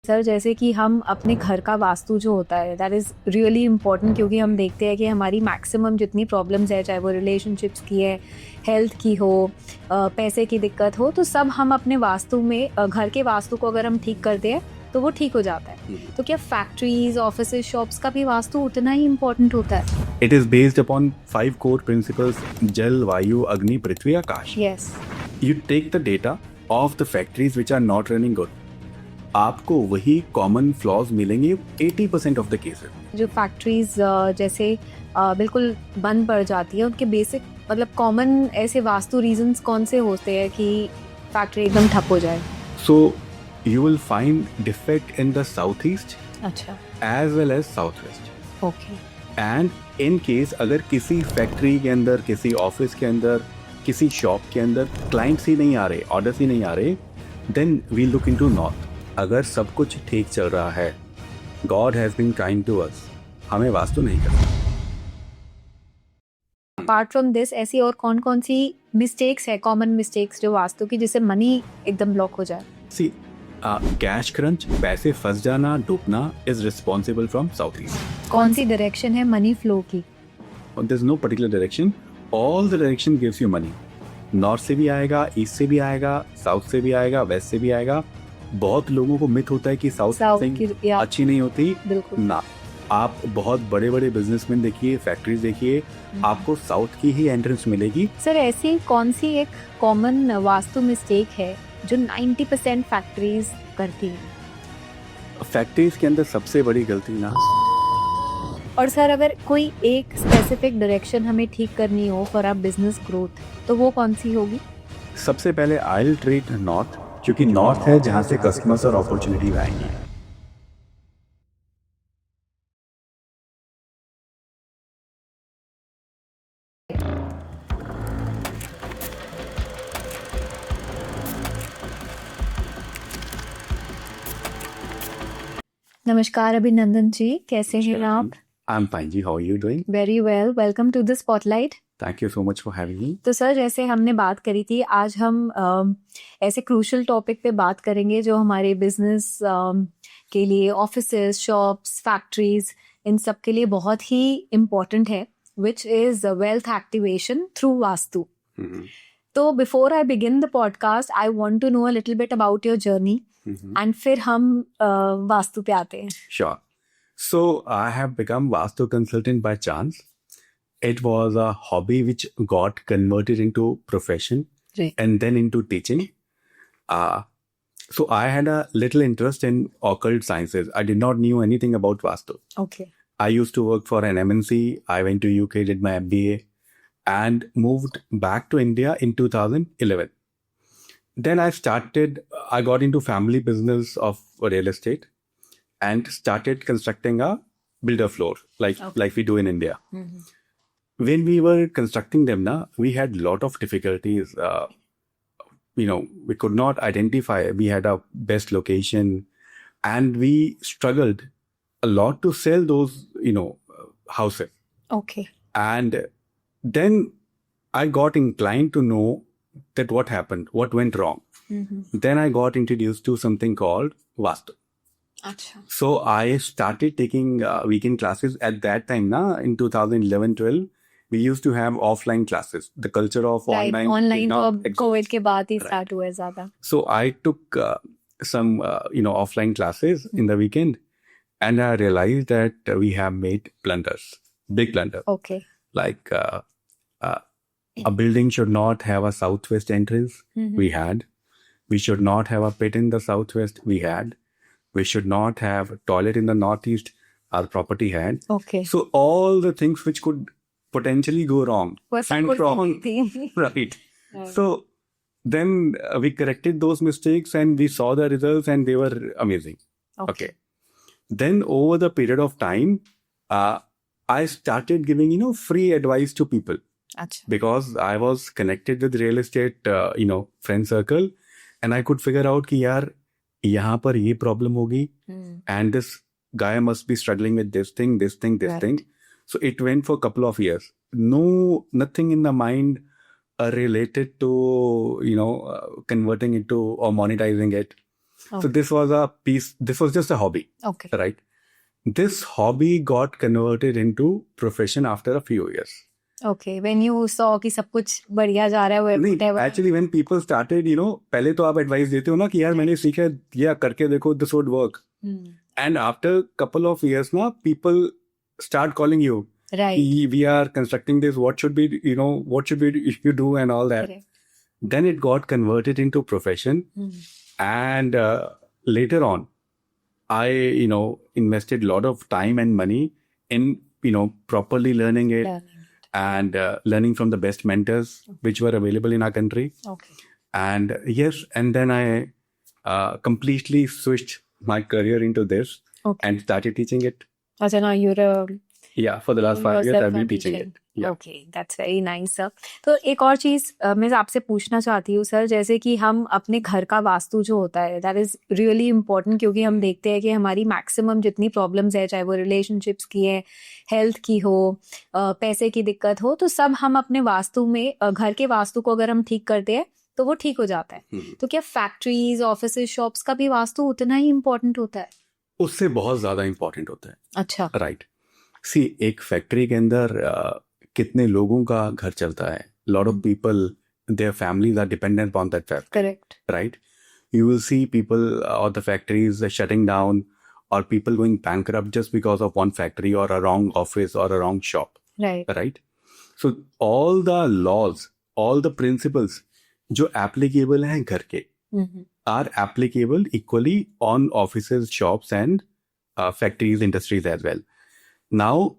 Sir जैसे कि हम अपने घर का वास्तु जो होता है दैट इज़ रियली इम्पोर्टेंट, क्योंकि हम देखते हैं कि हमारी मैक्सिमम जितनी प्रॉब्लम्स है, चाहे वो रिलेशनशिप्स की है, हेल्थ की हो, पैसे की दिक्कत हो, तो सब हम अपने वास्तु में घर के वास्तु को अगर हम ठीक करते हैं तो वो ठीक हो जाता है। तो क्या फैक्ट्रीज, ऑफिसेज, शॉप्स का भी वास्तु उतना ही इम्पोर्टेंट होता है? It is based upon 5 core principles: Jal, Vayu, Agni, Prithvi, Akash. Yes. You take the data of the factories which are not running good. आपको वही कॉमन फ्लॉज मिलेंगे 80% ऑफ द केसेस। जो factories जैसे बिल्कुल बंद पड़ जाती है, उनके बेसिक मतलब कॉमन ऐसे वास्तु रीजंस कौन से होते हैं कि फैक्ट्री एकदम ठप हो जाए? So you will find defect in the south east अच्छा। As well as south west. Okay. And in case अगर किसी फैक्ट्री के अंदर, किसी ऑफिस के अंदर, किसी शॉप के अंदर क्लाइंट्स ही नहीं आ रहे, ऑर्डर्स ही नहीं आ रहे, then we look into north. अगर सब कुछ ठीक चल रहा है, God has been kind to us, हमें वास्तु नहीं करना। अपार्ट फ्रॉम दिस ऐसी और कौन कौन सी मिस्टेक्स है, कॉमन मिस्टेक्स जो वास्तु की, जिससे मनी एकदम ब्लॉक हो जाए? सी, कैश क्रंच, पैसे फंस जाना, डूबना is responsible from south east. कौन सी डायरेक्शन है मनी फ्लो की? There is no particular direction, all the direction gives you money. North से भी आएगा, ईस्ट से भी आएगा, साउथ से भी आएगा, वेस्ट से भी आएगा। बहुत लोगों को मिथ होता है कि साउथ से अच्छी नहीं होती। बिल्कुल ना, आप बहुत बड़े बड़े बिजनेसमैन देखिए, फैक्ट्रीज देखिए, आपको साउथ की ही एंट्रेंस मिलेगी। सर ऐसी कौन सी एक कॉमन वास्तु मिस्टेक है जो 90% फैक्ट्रीज करती हैं? फैक्ट्रीज के अंदर सबसे बड़ी गलती ना, और सर अगर कोई एक स्पेसिफिक डायरेक्शन हमें ठीक करनी हो फॉर आवर बिजनेस ग्रोथ, तो वो कौन सी होगी? सबसे पहले आई विल ट्रीट नॉर्थ, क्योंकि नॉर्थ है जहाँ से कस्टमर्स और अपॉर्चुनिटी आएंगी। नमस्कार अभिनंदन जी, कैसे हैं आप? आई एम फाइन जी, how are you doing? Very well, welcome to the spotlight. Thank you so much for having me. तो सर जैसे हमने बात करी थी, आज हम ऐसे क्रूशल टॉपिक पे बात करेंगे जो हमारे बिजनेस के लिए, ऑफिसेस, शॉप्स, फैक्ट्रीज, इन सब के लिए बहुत ही इम्पोर्टेंट है, which is wealth activation through vastu. तो before I begin the podcast, I want to know a little bit about your journey, and फिर हम वास्तु पे आते हैं। Sure. So I have become Vastu consultant by chance. It was a hobby which got converted into profession Right. and then into teaching. So I had a little interest in occult sciences. I did not knew anything about Vastu. Okay. I used to work for an MNC. I went to UK, did my MBA, and moved back to India in 2011. Then I got into family business of real estate and started constructing a builder floor like we do in India. When we were constructing them, we had a lot of difficulties. We could not identify. We had a best location, and we struggled a lot to sell those, houses. Okay. And then I got inclined to know that what happened, what went wrong. Then I got introduced to something called Vastu. अच्छा। So I started taking weekend classes at that time. In 2011-12, we used to have offline classes. The culture of online तो अब existed. Covid के बाद ही start हुआ है ज्यादा। So I took some offline classes in the weekend, and I realized that we have made blunders, big blunder. Okay. Like a building should not have a southwest entrance. We had. We should not have a pit in the southwest. We had. We should not have a toilet in the northeast. Our property had. Okay. So all the things which could potentially go wrong Was and good wrong, thing. right? So then we corrected those mistakes and we saw the results and they were amazing. Okay. Then over the period of time, I started giving free advice to people. अच्छा। Because I was connected with real estate, friend circle, and I could figure out कि यार यहाँ पर ये problem होगी, and this guy must be struggling with this thing. Right. So it went for a couple of years. Nothing in the mind related to converting it to or monetizing it. So this was a piece, this was just a hobby, Okay. right? This hobby got converted into profession after a few years. Okay. When you saw कि सब कुछ बढ़िया जा रहा है, नहीं, whatever. actually when people started, you know, पहले तो आप advice देते हो ना कि यार मैंने सीखा है, या करके देखो, this would work. And after couple of years ना, people start calling you. Right. We are constructing this, what should be, you know, what should you do and all that. Correct. Then it got converted into profession. And later on, I, you know, invested a lot of time and money in, you know, properly learning it and learning from the best mentors which were available in our country. Okay. And yes, and then I completely switched my career into this and started teaching it. अच्छा, now you're a Yeah, for the last 5 years I've been teaching it. Yeah. Okay, that's very nice sir. तो एक और चीज मैं आपसे पूछना चाहती हूँ सर, जैसे कि हम अपने घर का वास्तु जो होता है that is really important, क्योंकि हम देखते हैं कि हमारी मैक्सिमम जितनी प्रॉब्लम्स है, चाहे वो रिलेशनशिप्स की है, हेल्थ की हो, पैसे की दिक्कत हो, तो सब हम अपने वास्तु में, घर के वास्तु को अगर हम ठीक करते हैं तो वो ठीक हो जाता है. तो क्या फैक्ट्रीज, ऑफिसेज, शॉप्स का भी वास्तु उतना ही इम्पोर्टेंट होता है? उससे बहुत ज्यादा इम्पोर्टेंट होता है. अच्छा. राइट. सी, एक फैक्ट्री के अंदर कितने लोगों का घर चलता है. Lot of people, their families are dependent on that factory. Correct. Right. You will see people or the factories shutting down or people going bankrupt just because of one factory or a wrong office or a wrong shop. Right. Right. So all the laws, all the principles जो applicable हैं घर के are applicable equally on offices, shops and factories, industries as well. Now,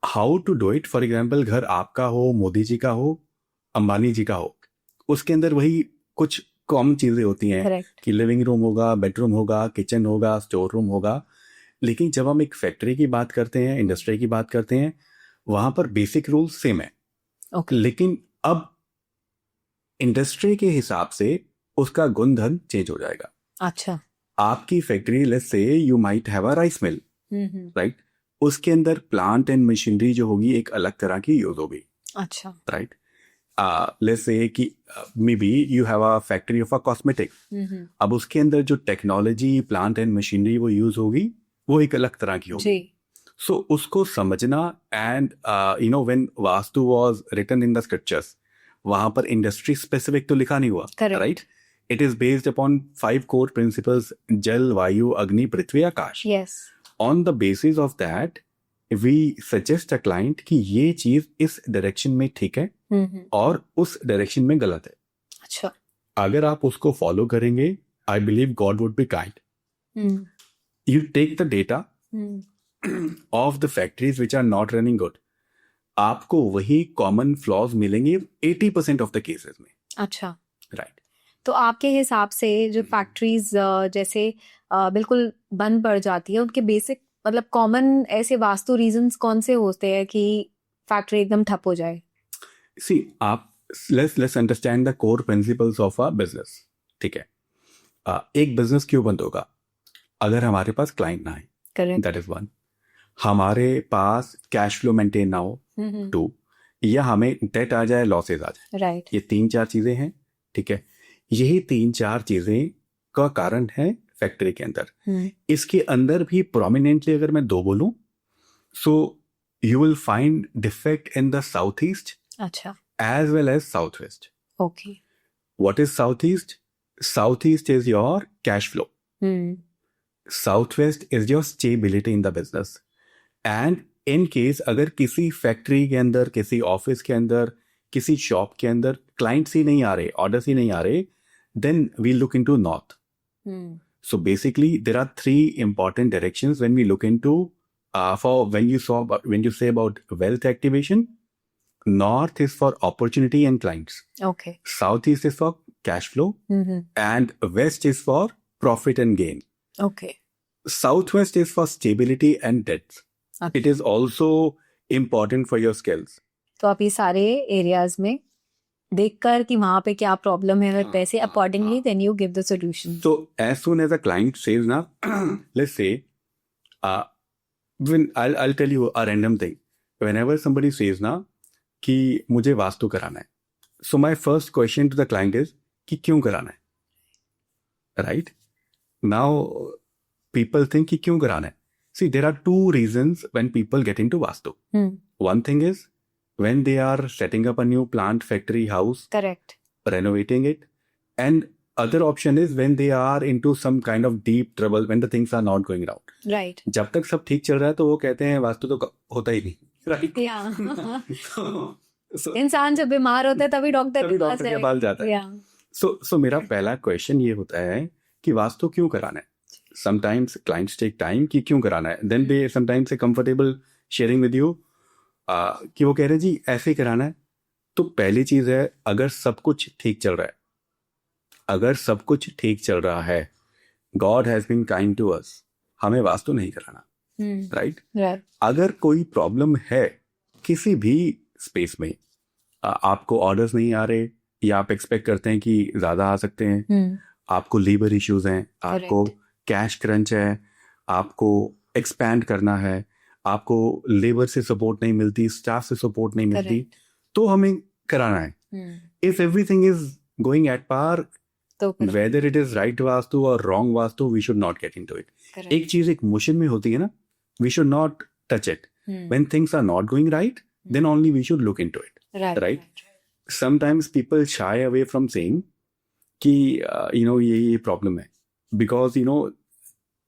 how to do it? For example, घर आपका हो, मोदी जी का हो, अंबानी जी का हो, उसके अंदर वही कुछ कॉमन चीजें होती हैं. Correct. कि लिविंग रूम होगा, बेडरूम होगा, किचन होगा, स्टोर रूम होगा. लेकिन जब हम एक फैक्ट्री की बात करते हैं, इंडस्ट्री की बात करते हैं, वहां पर बेसिक रूल्स सेम है. Okay. लेकिन अब इंडस्ट्री के हिसाब से उसका गुणधर्म चेंज हो जाएगा. अच्छा. आपकी factory, let's say you might have a rice mill, right. उसके अंदर प्लांट एंड मशीनरी जो होगी एक अलग तरह की यूज होगी. अच्छा. राइट. लेट्स से कि मे be you have a factory of a cosmetic. अब उसके अंदर जो टेक्नोलॉजी, प्लांट एंड मशीनरी वो यूज होगी, वो एक अलग तरह की होगी. सो उसको समझना. And you know when vastu was written in the scriptures, वहां पर इंडस्ट्री स्पेसिफिक तो लिखा नहीं हुआ. Right. It is based upon 5 core principles: jal, vayu, agni, prithvi, akash. Yes. On the basis of that we suggest a client कि ये चीज इस डायरेक्शन में ठीक है और उस डायरेक्शन में गलत है. अच्छा. अगर आप उसको फॉलो करेंगे, I believe God would be kind. You take the data of the factories which are not running good, आपको वही कॉमन फ्लॉज मिलेंगे 80% ऑफ द केसेस में. अच्छा. राइट. तो आपके हिसाब से जो फैक्ट्रीज जैसे बिल्कुल बंद पड़ जाती है, उनके बेसिक मतलब कॉमन ऐसे वास्तु रीजंस कौन से होते हैं कि फैक्ट्री एकदम ठप हो जाए? सी, आप let's understand the core principles of a business. ठीक है. एक बिजनेस क्यों बंद होगा? अगर हमारे पास क्लाइंट ना है. करेक्ट. That is one. हमारे पास कैश फ्लो मेंटेन ना हो. 2, या हमें डेट आ जाए, लॉसेज आ जाए. राइट. ये 3-4 चीजें हैं. ठीक है. यही 3-4 चीजें का कारण है फैक्ट्री के अंदर. इसके अंदर भी प्रोमिनेंटली अगर मैं 2 बोलूं, so you will find defect in the south east. अच्छा. As well as south west. Okay. What is south east? South east is your cash flow. South west is your stability in the business. And in case अगर किसी factory के अंदर, किसी office के अंदर, किसी shop के अंदर क्लाइंट्स ही नहीं आ रहे, ऑर्डर्स ही नहीं आ रहे, then we look into north. So basically, there are 3 important directions when we look into when you say about wealth activation. North is for opportunity and clients. Okay. Southeast is for cash flow, and West is for profit and gain. Okay. Southwest is for stability and debts. Okay. It is also important for your skills. तो आप ये सारे areas में देखकर कि वहां पे क्या प्रॉब्लम है, अगर पैसे accordingly then you give the solution. So as soon as a client says ना, let's say, when I'll tell you a random thing. Whenever somebody says ना कि मुझे वास्तु कराना है, so my first question to the client is कि क्यों कराना है, right? नाउ पीपल थिंक कि क्यों कराना है. See, there are two reasons when people get into Vastu. One thing is when they are setting up a new plant, factory, house, Correct. renovating it. And other option is when they are into some kind of deep trouble, when the things are not going around. Right. जब तक सब ठीक चल रहा है तो वो कहते हैं वास्तु तो होता ही नहीं. Right? Yeah. So, इंसान जब बीमार होता है तभी डॉक्टर के पास जाता है. Yeah. So मेरा पहला क्वेश्चन ये होता है कि वास्तु क्यों कराना है. Sometimes clients take time कि क्यों कराना है. Then they sometimes say comfortable sharing with you कि वो कह रहे हैं जी ऐसे ही कराना है. तो पहली चीज है, अगर सब कुछ ठीक चल रहा है, अगर सब कुछ ठीक चल रहा है, God has been kind to us, हमें वास्तु नहीं कराना. राइट. अगर कोई प्रॉब्लम है किसी भी स्पेस में, आपको ऑर्डर्स नहीं आ रहे या आप एक्सपेक्ट करते हैं कि ज्यादा आ सकते हैं, आपको लीवर इश्यूज हैं, आपको कैश क्रंच है, आपको एक्सपैंड करना है, आपको लेबर से सपोर्ट नहीं मिलती, स्टाफ से सपोर्ट नहीं मिलती, तो हमें कराना है. If everything is going at par, whether it is right vastu और wrong vastu, we should not get into it. एक चीज एक मोशन में होती है ना, we should not touch it. When things are not going right, then only we should look into it. Right. Sometimes people shy away from saying कि ये problem है, because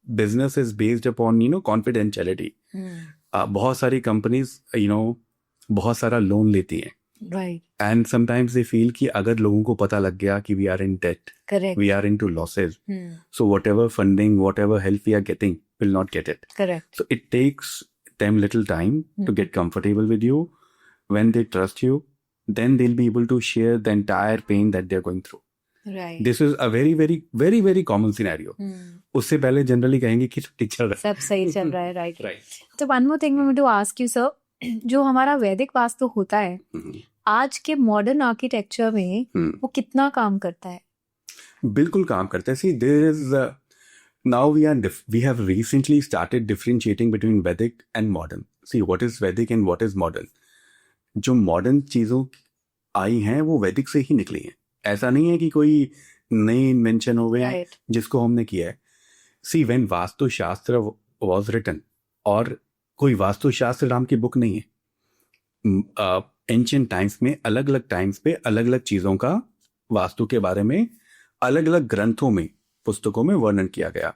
business is based upon confidentiality. बहुत सारी companies बहुत सारा loan लेती हैं. Right. And sometimes they feel कि अगर लोगों को पता लग गया कि we are in debt, Correct. we are into losses, so whatever funding, whatever help we are getting, will not get it. Correct. So it takes them little time to get comfortable with you. When they trust you, then they'll be able to share the entire pain that they're going through. Right. This is a very very very very common scenario. उससे पहले generally कहेंगे कि ठीक चल रहा है, सब सही चल रहा है. राइट. Right. तो one more thing I want to ask you sir, जो हमारा वैदिक वास्तु होता है आज के मॉडर्न आर्किटेक्चर में वो कितना काम करता है? बिल्कुल काम करता है. See there is now we have recently started differentiating between Vedic and modern. See, what is Vedic and what is modern? जो मॉडर्न चीजों आई हैं वो वैदिक से ही निकली हैं. ऐसा नहीं है कि कोई नई इन्वेंशन हो गया है जिसको हमने किया है. सी व्हेन वास्तु शास्त्र वाज रिटन, और कोई वास्तु शास्त्र नाम की बुक नहीं है. एंशिएंट टाइम्स में अलग अलग टाइम्स पे अलग अलग चीजों का वास्तु के बारे में अलग अलग ग्रंथों में, पुस्तकों में वर्णन किया गया.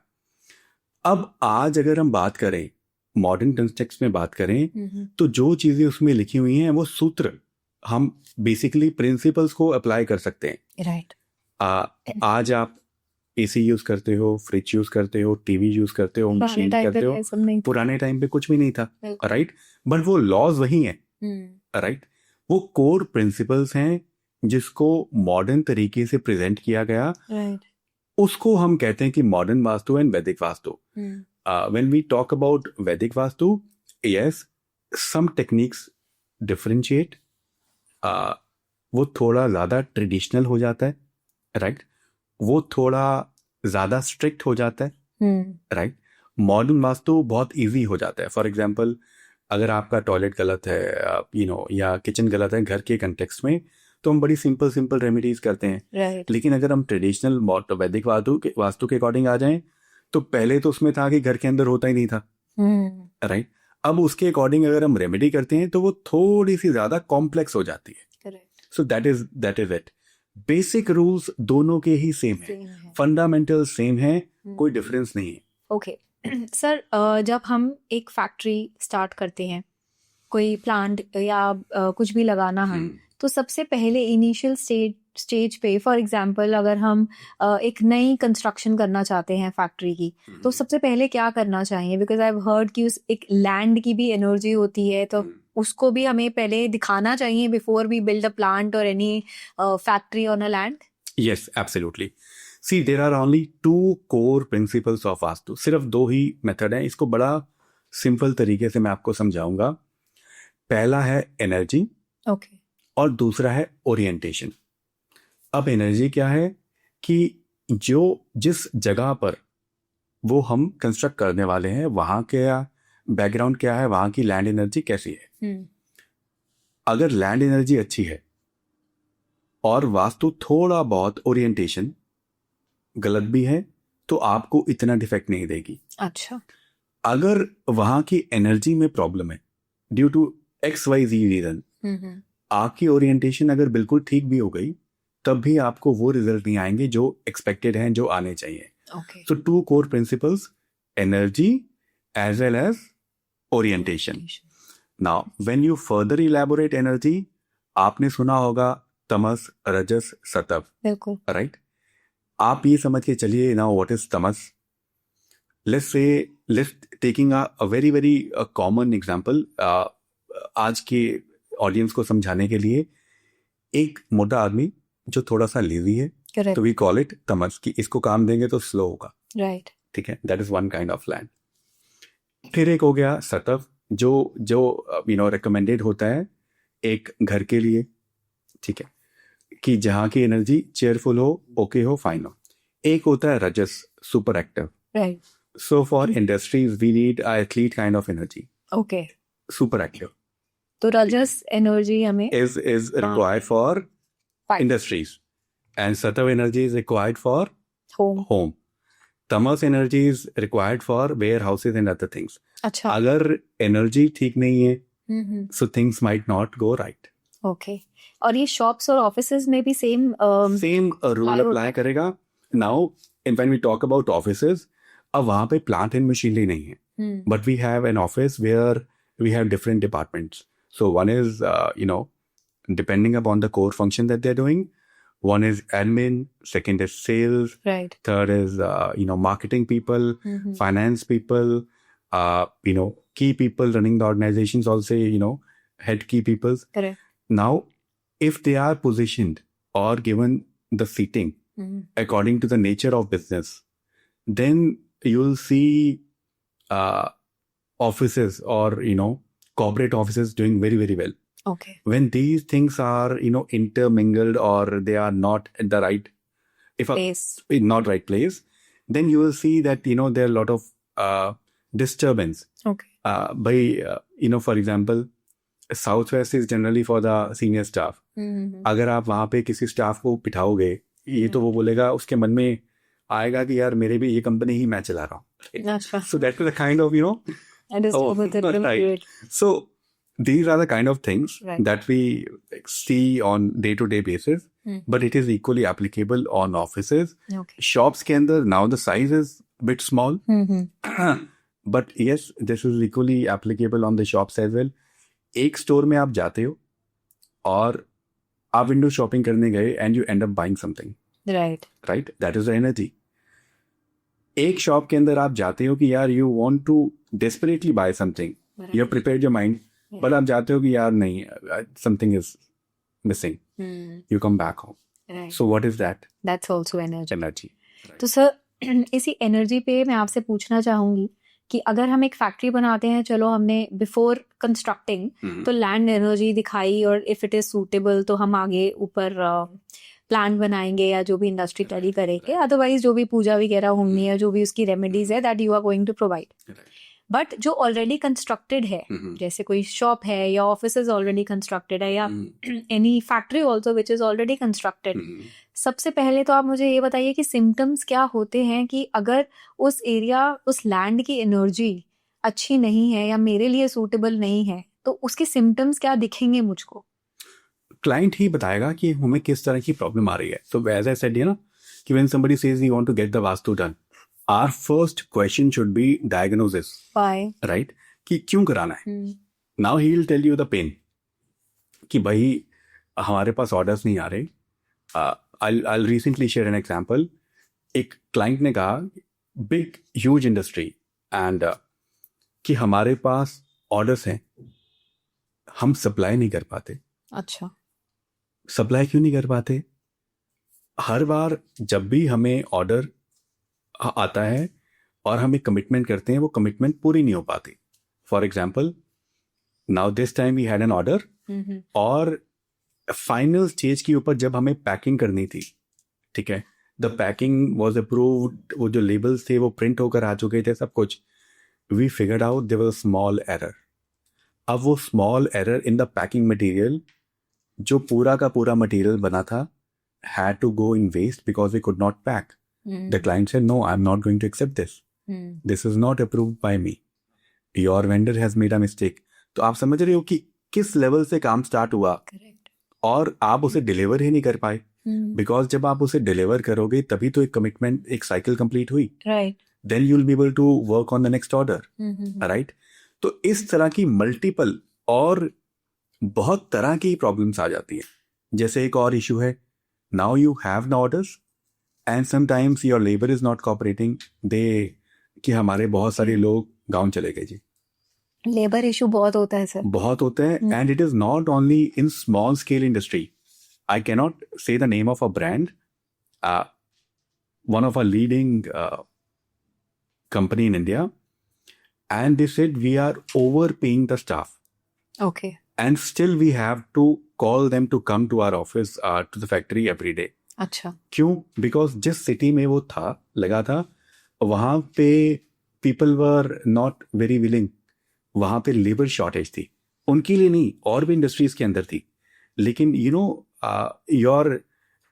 अब आज अगर हम बात करें, मॉडर्न कंटेक्स्ट में बात करें, तो जो चीजें उसमें लिखी हुई हैं वो सूत्र हम बेसिकली प्रिंसिपल्स को अप्लाई कर सकते हैं. राइट. आज आप एसी यूज करते हो, फ्रिज यूज करते हो, टीवी यूज करते हो, मशीन करते हो. पुराने टाइम पे कुछ भी नहीं था. राइट. बट वो लॉज वही हैं. राइट. वो कोर प्रिंसिपल्स हैं जिसको मॉडर्न तरीके से प्रेजेंट किया गया. राइट. उसको हम कहते हैं कि modern vastu and Vedic vastu. When we talk about Vedic vastu, yes, some techniques differentiate. वो थोड़ा ज्यादा ट्रेडिशनल हो जाता है. राइट. वो थोड़ा ज्यादा स्ट्रिक्ट हो जाता है. राइट. मॉडर्न वास्तु बहुत इजी हो जाता है. फॉर एग्जाम्पल, अगर आपका टॉयलेट गलत है या किचन गलत है घर के कंटेक्स्ट में, तो हम बड़ी सिंपल रेमेडीज करते हैं. Right. लेकिन अगर हम ट्रेडिशनल वैदिक वास्तु के अकॉर्डिंग आ जाएं, तो पहले तो उसमें था कि घर के अंदर होता ही नहीं था. राइट. अब उसके अकॉर्डिंग अगर हम रेमेडी करते हैं तो वो थोड़ी सी ज्यादा कॉम्प्लेक्स हो जाती है. सो that is it. Basic rules दोनों के ही सेम है, फंडामेंटल सेम है, कोई डिफरेंस नहीं है. ओके सर, जब हम एक फैक्ट्री स्टार्ट करते हैं, कोई प्लांट या कुछ भी लगाना है, तो सबसे पहले इनिशियल स्टेज पे, फॉर एग्जांपल अगर हम एक नई कंस्ट्रक्शन करना चाहते हैं फैक्ट्री की, तो सबसे पहले क्या करना चाहिए? बिकॉज आई हैव हर्ड कि उस एक लैंड की भी एनर्जी होती है, तो उसको भी हमें पहले दिखाना चाहिए before we build a plant और any factory on a land. Yes, absolutely. See there are only 2 core principles of vastu. सिर्फ 2 ही मेथड हैं. इसको बड़ा सिंपल तरीके से मैं आपको समझाऊंगा. पहला है एनर्जी, ओके, और दूसरा है ओरिएंटेशन. अब एनर्जी क्या है कि जिस जगह पर वो हम कंस्ट्रक्ट करने वाले हैं वहां क्या बैकग्राउंड क्या है, वहां की लैंड एनर्जी कैसी है. अगर लैंड एनर्जी अच्छी है और वास्तु थोड़ा बहुत ओरिएंटेशन गलत भी है, तो आपको इतना डिफेक्ट नहीं देगी। अच्छा। अगर वहां की एनर्जी में प्रॉब्लम है ड्यू टू XYZ रीजन, आपकी ओरिएंटेशन अगर बिल्कुल ठीक भी हो गई तब भी आपको वो रिजल्ट नहीं आएंगे जो एक्सपेक्टेड हैं, जो आने चाहिए। Okay. So 2 core principles, energy as well as orientation. Now, when you further elaborate energy, आपने सुना होगा तमस, रजस, सतव, बिल्कुल। right? आप ये समझ के चलिए now what is tamas? Let's taking a very very common example. आज के ऑडियंस को समझाने के लिए, एक मोटा आदमी जो थोड़ा सा लेजी है, Correct. तो वी कॉल इट तमस, कि इसको काम देंगे तो स्लो होगा। राइट। ठीक है, that is one kind of land. फिर एक हो गया सतव, जो रिकमेंडेड होता है एक घर के लिए, ठीक है, कि जहाँ की एनर्जी चेयरफुल हो, ओके हो, फाइन हो। एक होता है रजस, super active. Right. So for industries we need athlete kind of energy, okay. Super active तो रजस एनर्जी हमें is required for Fine. industries, and Satav energy is required for home. Tamas energy is required for warehouses and other things. अच्छा। अगर energy ठीक नहीं है, so things might not go right. Okay. और ये शॉप्स और offices में भी सेम Same rule apply करेगा। Now, when we talk about offices, अब वहाँ पे plant and machinery नहीं है, but we have an office where we have different departments. So one is, depending upon the core function that they're doing, one is admin, second is sales, right. third is, marketing people, finance people, key people running the organizations also, head key people. Correct. Now, if they are positioned or given the seating according to the nature of business, then you'll see offices or, corporate offices doing very, very well. Okay. When these things are, intermingled or they are not at the right, Place. not right place, then you will see that, there are a lot of disturbance. Okay. By, for example, Southwest is generally for the senior staff. अगर आप वहाँ पे किसी staff को बिठाओगे, ये तो वो बोलेगा, उसके मन में आएगा कि यार मेरे भी ये कंपनी ही मैं चला रहा हूँ। अच्छा। So that is the kind of, Right. So these are the kind of things Right. that we see on day-to-day basis, but it is equally applicable on offices. Okay. Shops के अंदर now the size is a bit small, but yes, this is equally applicable on the shops as well. एक store में आप जाते हो और आप window shopping करने गए and you end up buying something, right. right? That is the energy. एक शॉप के अंदर आप जाते हो कि यार you want to desperately buy something, you have prepared your mind, but आप जाते हो कि यार नहीं, something is missing, you come back home. Right. So what is that? That's also energy. Energy. तो सर इसी एनर्जी पे मैं आपसे पूछना चाहूंगी कि अगर हम एक फैक्ट्री बनाते हैं, चलो हमने बिफोर कंस्ट्रक्टिंग तो लैंड एनर्जी दिखाई और इफ इट इज सूटेबल तो हम आगे ऊपर प्लान बनाएंगे या जो भी इंडस्ट्री टैली करेंगे, अदरवाइज जो भी पूजा वगैरह होनी है, जो भी उसकी रेमेडीज है that you are going to provide. But जो ऑलरेडी कंस्ट्रक्टेड है, जैसे कोई शॉप है या ऑफिस इज ऑलरेडी कंस्ट्रक्टेड है या any factory also which is already constructed, सबसे पहले तो आप मुझे ये बताइए कि सिम्टम्स क्या होते हैं कि अगर उस एरिया, उस लैंड की एनर्जी अच्छी नहीं है या मेरे लिए सूटेबल नहीं है, तो उसके सिम्टम्स क्या दिखेंगे मुझको? क्लाइंट ही बताएगा कि हमें किस तरह की प्रॉब्लम आ रही है। So as I said, कि when somebody says you want to get the vastu done, our first question should be diagnosis. Why? Right? कि क्यों कराना है? Now he will tell you the pain. कि भाई हमारे पास ऑर्डर्स नहीं आ रहे। I'll recently share an example. एक क्लाइंट ने कहा, बिग ह्यूज इंडस्ट्री, एंड कि हमारे पास ऑर्डर्स हैं, हम सप्लाई नहीं कर पाते। अच्छा। सप्लाई क्यों नहीं कर पाते? हर बार जब भी हमें ऑर्डर आता है और हम एक कमिटमेंट करते हैं, वो कमिटमेंट पूरी नहीं हो पाती। For example, now this time we had an order, और फाइनल स्टेज के ऊपर जब हमें पैकिंग करनी थी, ठीक है, द पैकिंग वॉज अप्रूव्ड, वो जो लेबल्स थे वो प्रिंट होकर आ चुके थे, सब कुछ, we figured out there was a small error. अब वो small error in the packing material, जो पूरा का पूरा मटेरियल बना था, had to go in waste because we could not pack. The client said, no, I'm not going to accept this. This is not approved by me. Your vendor has made a mistake. तो आप समझ रहे हो कि किस level से काम start हुआ और आप उसे डिलीवर ही नहीं कर पाए, बिकॉज जब आप उसे डिलीवर करोगे तभी तो एक कमिटमेंट, एक साइकिल कंप्लीट हुई, right, then you will be able to work on the next order, right. तो इस तरह की मल्टीपल और बहुत तरह की प्रॉब्लम्स आ जाती है. जैसे एक और इशू है, now you have the orders and sometimes your labour is not cooperating. They कि हमारे बहुत सारे लोग गांव चले गए जी. लेबर इशू बहुत होता है सर, बहुत होता है. And it is not only in small scale industry. I can not say the name of a brand, one of our leading company in India, and they said we are overpaying the staff. Okay. And still we have to call them to come to our office, to the factory every day. अच्छा. क्यों? Because जिस city में वो था लगा था वहाँ पे people were not very willing. वहाँ पे लेबर शॉर्टेज थी. उनके लिए नहीं, और भी इंडस्ट्रीज के अंदर थी. लेकिन you know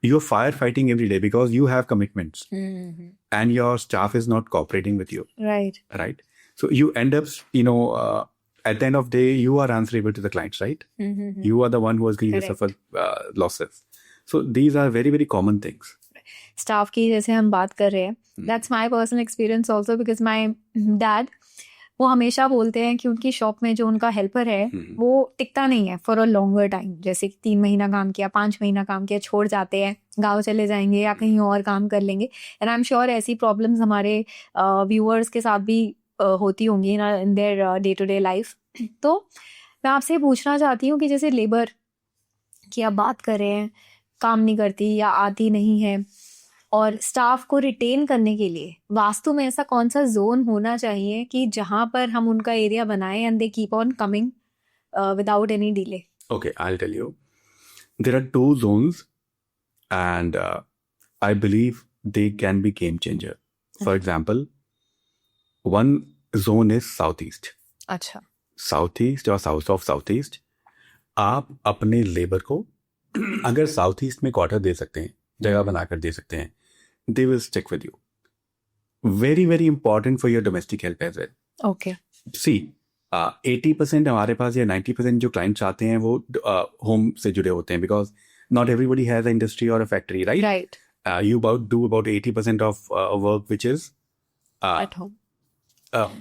you're firefighting every day because you have commitments, and your staff is not cooperating with you. Right. So you end up, at the end of the day, you are answerable to the clients, right? You are the one who is going to suffer losses. So these are very, very common things. Staff की जैसे हम बात कर रहे हैं, that's my personal experience also, because my dad, वो हमेशा बोलते हैं कि उनकी शॉप में जो उनका हेल्पर है वो टिकता नहीं है फॉर अ लॉन्गर टाइम. जैसे 3 महीना काम किया, 5 महीना काम किया, छोड़ जाते हैं, गांव चले जाएंगे या कहीं और काम कर लेंगे. एंड आई एम श्योर ऐसी प्रॉब्लम्स हमारे व्यूअर्स के साथ भी होती होंगी in their day to day life. तो मैं आपसे पूछना चाहती हूँ कि जैसे लेबर की आप बात कर रहे हैं, काम नहीं करती या आती नहीं है, और स्टाफ को रिटेन करने के लिए वास्तु में ऐसा कौन सा जोन होना चाहिए कि जहां पर हम उनका एरिया बनाएं and they keep on coming without any delay? Okay, I'll tell you. There are 2 zones, and I believe they can be game changer. For example, one zone is Southeast. अच्छा. Southeast or South of Southeast. आप अपने labour को अगर Southeast में quarter दे सकते हैं, जगह बनाकर दे सकते हैं, they will stick with you. Very, very important for your domestic help as well. Okay. See, 80% हमारे पास या 90% जो clients आते हैं वो home से जुड़े होते हैं, because not everybody has an industry or a factory, right? Right. You do about 80% of work which is at home.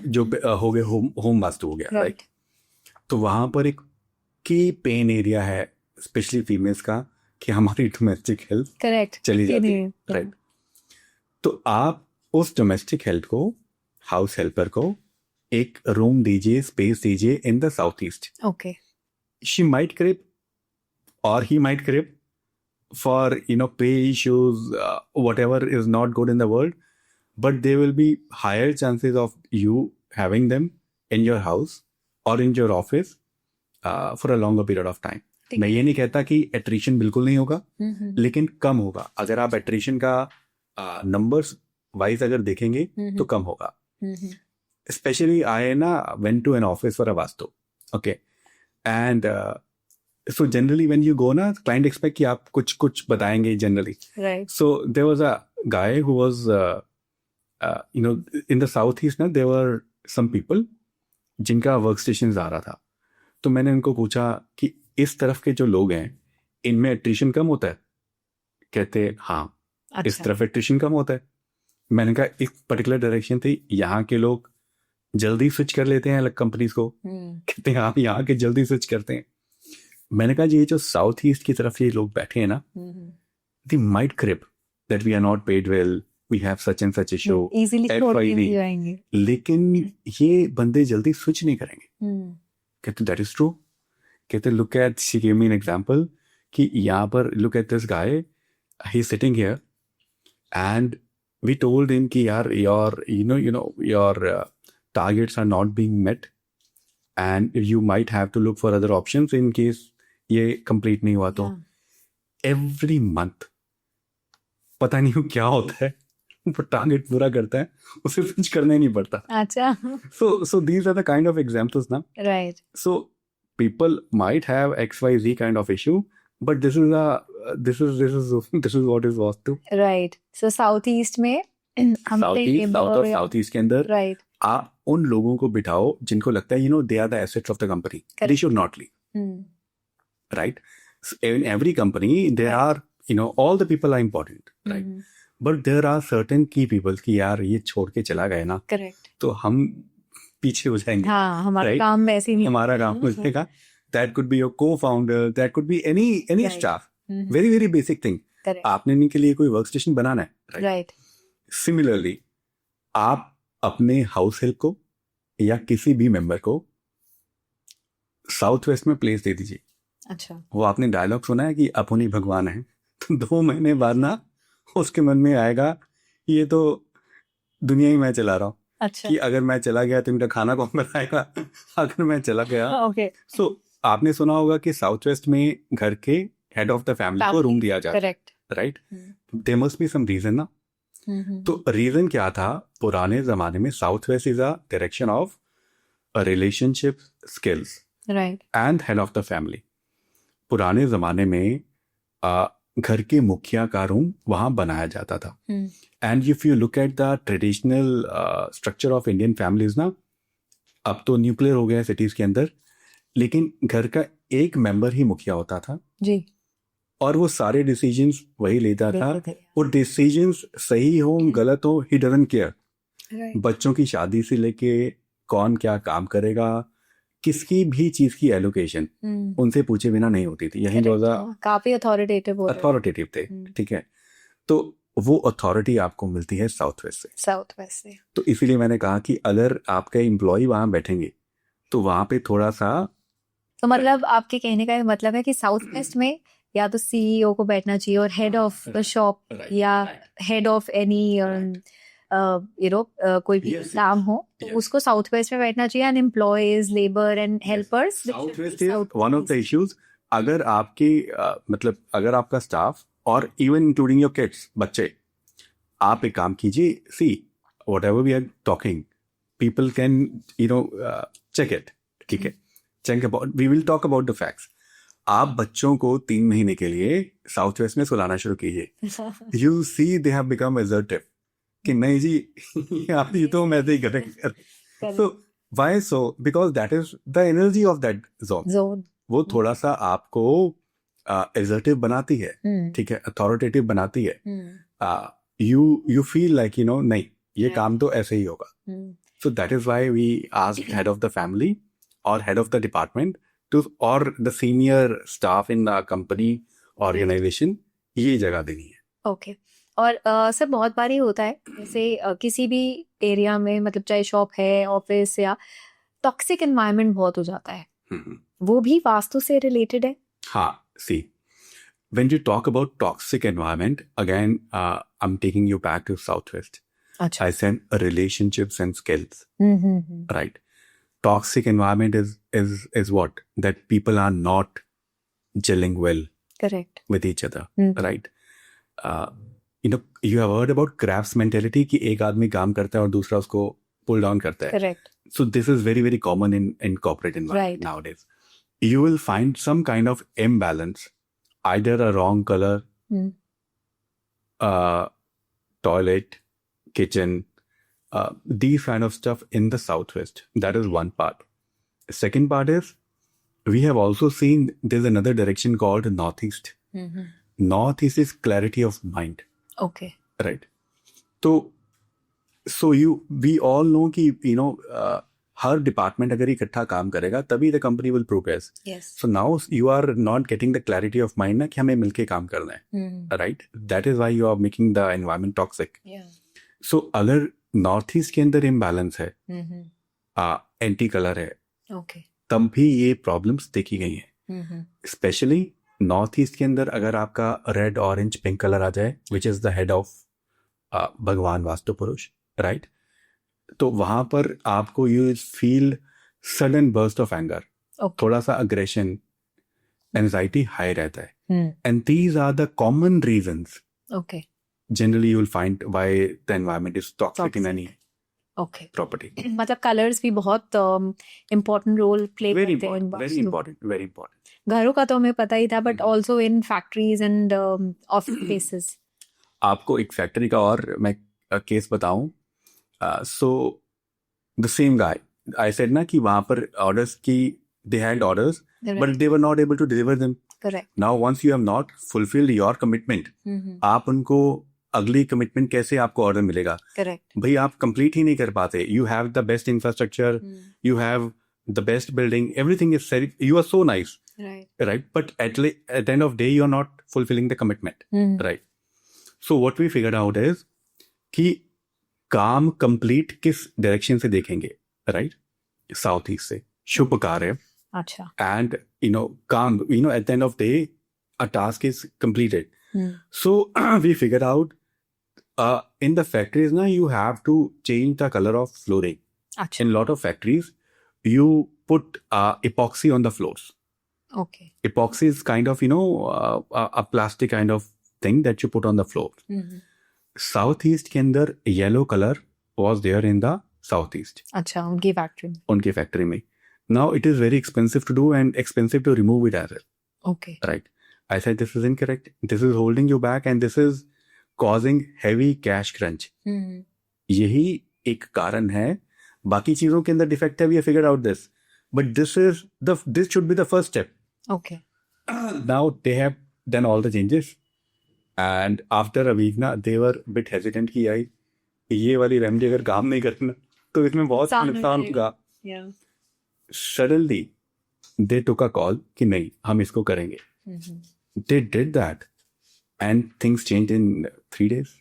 जो हो गए home वास्तु हो गया, right? तो वहाँ पर एक की पेन एरिया है स्पेशली फीमेल्स का कि हमारी डोमेस्टिक हेल्थ करेक्ट चली जाती है, राइट? तो आप उस डोमेस्टिक हेल्थ को, हाउस हेल्पर को एक रूम दीजिए, स्पेस दीजिए in the south east. Okay. She might creep और he might creep for pay issues, whatever is not good in the world, but there will be higher chances of you having them in your house or in your office for a longer period of time. मैं ये नहीं कहता कि attrition बिल्कुल नहीं होगा, लेकिन कम होगा. अगर आप एट्रिशन का नंबर्स वाइज अगर देखेंगे तो कम होगा. Specially I went to an office for a vastu, okay, and so generally when you go ना, client expect कि आप कुछ बताएंगे generally, right? So there was a guy who was in the southeast ना, there were some people जिनका work station आ रहा था. तो मैंने उनको पूछा कि इस तरफ के जो लोग हैं इनमें एट्रिशन कम होता है? कहते हाँ. अच्छा. इस तरफ एट्रिशन कम होता है. मैंने कहा एक पर्टिकुलर डायरेक्शन थी, यहाँ के लोग जल्दी स्विच कर लेते हैं अलग कंपनीज को. कहते हैं हाँ, यहाँ के जल्दी स्विच करते हैं. मैंने कहा ये जो साउथ ईस्ट की तरफ ये लोग बैठे हैं ना, they might creep that we are not paid well, we have such and such issue, FYD, लेकिन ये बंदे जल्दी स्विच नहीं करेंगे. कहते दैट इज ट्रू. कहते look at, she give me an example कि यहाँ पर look at this guy, he is sitting here and we told him कि यार your your targets are not being met and you might have to look for other options in case ये complete नहीं हुआ. तो every month पता नहीं क्या होता है, वो टारगेट पूरा करता है, उसे कुछ करना ही नहीं पड़ता. अच्छा. So these are the kind of examples ना. Right. So people might have XYZ kind of issue, but this is this is what is Vastu. Right so south east में हम साउथ ईस्ट, साउथ और south east के अंदर right आप उन लोगों को बिठाओ जिनको लगता है they are the assets of the company, they should not leave, right? In every company there are all the people are important, right? But there are certain key people कि यार ये छोड़ के चला गया ना, करेक्ट, तो हम पीछे हो जाएंगे, हाँ हमारा right? काम वैसे ही नहीं, हमारा काम हो जाएगा. That could be your co-founder, that could be any Right. staff. Very very basic thing. Correct, आपने इनके लिए कोई वर्क स्टेशन बनाना है, right? राइट, सिमिलरली आप अपने हाउस हेल्प को या किसी भी मेंबर को साउथ वेस्ट में प्लेस दे दीजिए. अच्छा, वो आपने डायलॉग सुना है कि अपन ही भगवान है, तो 2 महीने बाद ना उसके मन में आएगा ये तो दुनिया ही मैं चला रहा हूँ, अच्छा, कि अगर मैं चला गया तो मेरा खाना कौन बनाएगा अगर मैं चला गया. ओके, सो आपने सुना होगा कि साउथ वेस्ट में घर के हेड ऑफ द फैमिली को रूम दिया जाता है, correct, right? There must be some reason ना. तो रीजन क्या था? पुराने जमाने में south west is a direction of relationship skills right, and head of the family. पुराने जमाने में घर के मुखिया का रूम वहां बनाया जाता था. And if you look at the traditional structure of Indian families ना, अब तो न्यूक्लियर हो गया सिटीज के अंदर, लेकिन घर का एक मेंबर ही मुखिया होता था जी, और वो सारे डिसीजंस वही लेता था. बिल्कुल, वो डिसीजंस सही हो गलत हो, ही डजंट केयर. राइट, बच्चों की शादी से लेके कौन क्या काम करेगा, किसकी भी चीज की एलोकेशन उनसे पूछे बिना नहीं होती थी. यही जो काफी अथॉरिटेटिव थे, ठीक है? तो वो अथॉरिटी आपको मिलती है साउथ वेस्ट से. साउथ वेस्ट से, तो इसीलिए मैंने कहा कि अगर आपका एम्प्लॉय वहां बैठेंगे तो वहां पे थोड़ा सा, तो मतलब आपके कहने का मतलब है कि साउथ वेस्ट में या तो सीईओ को बैठना चाहिए और हेड ऑफ द शॉप या हेड ऑफ एनी कोई भी Yes, काम हो तो yes. उसको साउथ वेस्ट में बैठना चाहिए, and employees, labour and helpers. South west is one of the issues. अगर आपकी मतलब अगर आपका स्टाफ और इवन इंक्लूडिंग योर किड्स, बच्चे, आप एक काम कीजिए, see whatever we are talking, people can check it, ठीक है? Check about, we will talk about the facts. आप बच्चों को 3 महीने के लिए साउथ वेस्ट में सुलाना शुरू कीजिए. You see they have become assertive कि नहीं जी आप ये तो मैं ही करेंगे. So why so? Because that is the energy of that zone. वो थोड़ा सा आपको असर्टिव बनाती है, ठीक है, अथॉरिटेटिव बनाती है. यू फील लाइक नहीं ये काम तो ऐसे ही होगा. So that is why we asked head of the family और head of the department to और the senior staff in the company organisation ये जगह देनी है. ओके. और सर बहुत बार ही होता है जैसे किसी भी एरिया में, मतलब चाहे शॉप है, ऑफिस, या टॉक्सिक एनवायरनमेंट बहुत हो जाता है, वो भी वास्तु से रिलेटेड है? हाँ, सी when you talk about toxic environment, again I'm taking you back to Southwest. अच्छा. I said relationships and skills, right? Toxic environment is what? That people are not gelling well correct, with each other, right? You have heard about crabs mentality कि एक आदमी काम करता है और दूसरा उसको pull down करता है. Correct, So this is very very common in corporate environment Right. nowadays. You will find some kind of imbalance, either a wrong color, toilet, kitchen, these kind of stuff in the Southwest. That is one part. Second part is we have also seen there's another direction called Northeast. Northeast is clarity of mind, okay, right? So we all know कि हर department अगर इकट्ठा काम करेगा तभी the company will progress. Yes, so now you are not getting the clarity of mind ना कि हमें मिलके काम करना है, right? That is why you are making the environment toxic. So अगर नॉर्थ ईस्ट के अंदर इम्बैलेंस है, एंटी कलर है, ओके, तब भी ये प्रॉब्लम्स देखी गई हैं. स्पेशली नॉर्थ ईस्ट के अंदर अगर आपका रेड, ऑरेंज, पिंक कलर आ जाए, which is the head of भगवान वास्तु पुरुष, राइट? तो वहां पर आपको you feel sudden burst of anger, थोड़ा सा अग्रेशन, एंजाइटी हाई रहता है. And these are the common reasons okay, generally you will find why the environment is toxic in any okay. Property. मतलब कलर्स भी बहुत इम्पोर्टेंट रोल प्ले करते हैं. Very important. घरों का तो हमें पता ही था, but also in factories and office spaces. आपको एक फैक्ट्री का और मैं केस बताऊं. So the same guy, I said ना कि वहां पर ऑर्डर्स की they had orders but they were not able to deliver them. Correct. Now once you have not fulfilled your commitment, आप उनको अगली कमिटमेंट कैसे आपको ऑर्डर मिलेगा? करेक्ट. भाई आप कंप्लीट ही नहीं कर पाते. You have the best infrastructure, you have the best building, everything is, you are so nice, right? But at the end of day you are not fulfilling the commitment, right? So what we figured out is कि काम complete किस direction से देखेंगे, right? South east से, शुभ कार्य. अच्छा. And काम, at the end of day a task is completed. So we figured out in the factories now you have to change the color of flooring. अच्छा. In a lot of factories you put epoxy on the floors. Okay. Epoxy is kind of, a plastic kind of thing that you put on the floor. Southeast के अंदर yellow color was there in the southeast. अच्छा, उनकी factory में. उनकी factory में. Now it is very expensive to do and expensive to remove it as well. Okay. Right. I said this is incorrect. This is holding you back and this is causing heavy cash crunch. यही एक कारण है. बाकी चीजों के अंदर defect है. We have figured out this. But this should be the first step. Okay. Now they have done all the changes and after a week ना they were a bit hesitant कि यार ये वाली रेमेडी अगर काम नहीं करना तो इसमें बहुत नुकसान होगा. Suddenly they took a call कि नहीं हम इसको करेंगे. They did that and things changed in 3 days.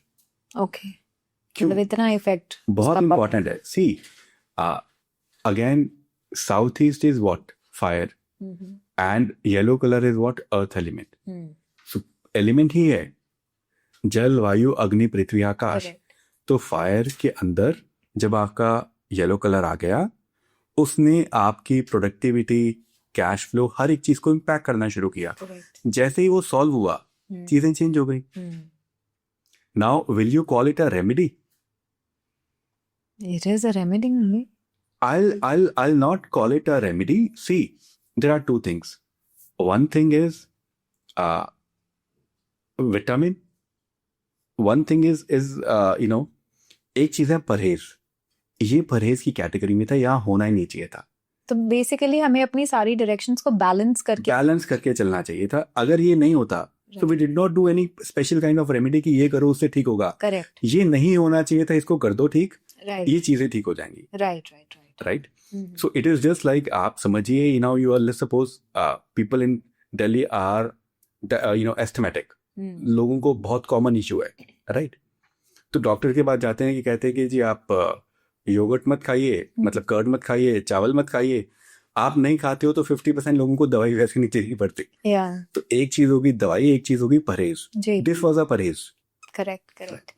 Okay. मतलब इतना इफेक्ट बहुत important है. See, again southeast is what? Fire. And yellow color is what? Earth element. So element ही है जल, वायु, अग्नि, पृथ्वी, आकाश. तो फायर के अंदर जब आपका येलो कलर आ गया उसने आपकी प्रोडक्टिविटी, कैश फ्लो, हर एक चीज को इम्पैक्ट करना शुरू किया. जैसे ही वो सॉल्व हुआ चीजें चेंज हो गई. Now will you call it a remedy? It is a remedy only. I'll not call it a remedy. See, there are two things. One thing is vitamin. One thing is एक चीज है परहेज. ये परहेज की category में था, यहाँ होना ही नहीं चाहिए था. तो बेसिकली हमें अपनी सारी डायरेक्शंस को बैलेंस करके चलना चाहिए था. अगर ये नहीं होता तो we did not do any special kind of remedy कि ये करो उससे ठीक होगा. करेक्ट. ये नहीं होना चाहिए था, इसको कर दो ठीक. राइट. ये चीजें ठीक हो जाएंगी. Right. So it is just like आप समझिए, you are, let's suppose people in Delhi are asthmatic. लोगों को बहुत कॉमन इशू है, राइट? तो डॉक्टर के पास जाते हैं कि कहते हैं कि जी आप योगर्ट मत खाइए, मतलब कर्ड मत खाइए, चावल मत खाइए. आप नहीं खाते हो तो 50% लोगों को दवाई वैसे नहीं चाहिए पड़ती. तो एक चीज होगी दवाई, एक चीज होगी परहेज. दिस वाज अ परहेज. करेक्ट.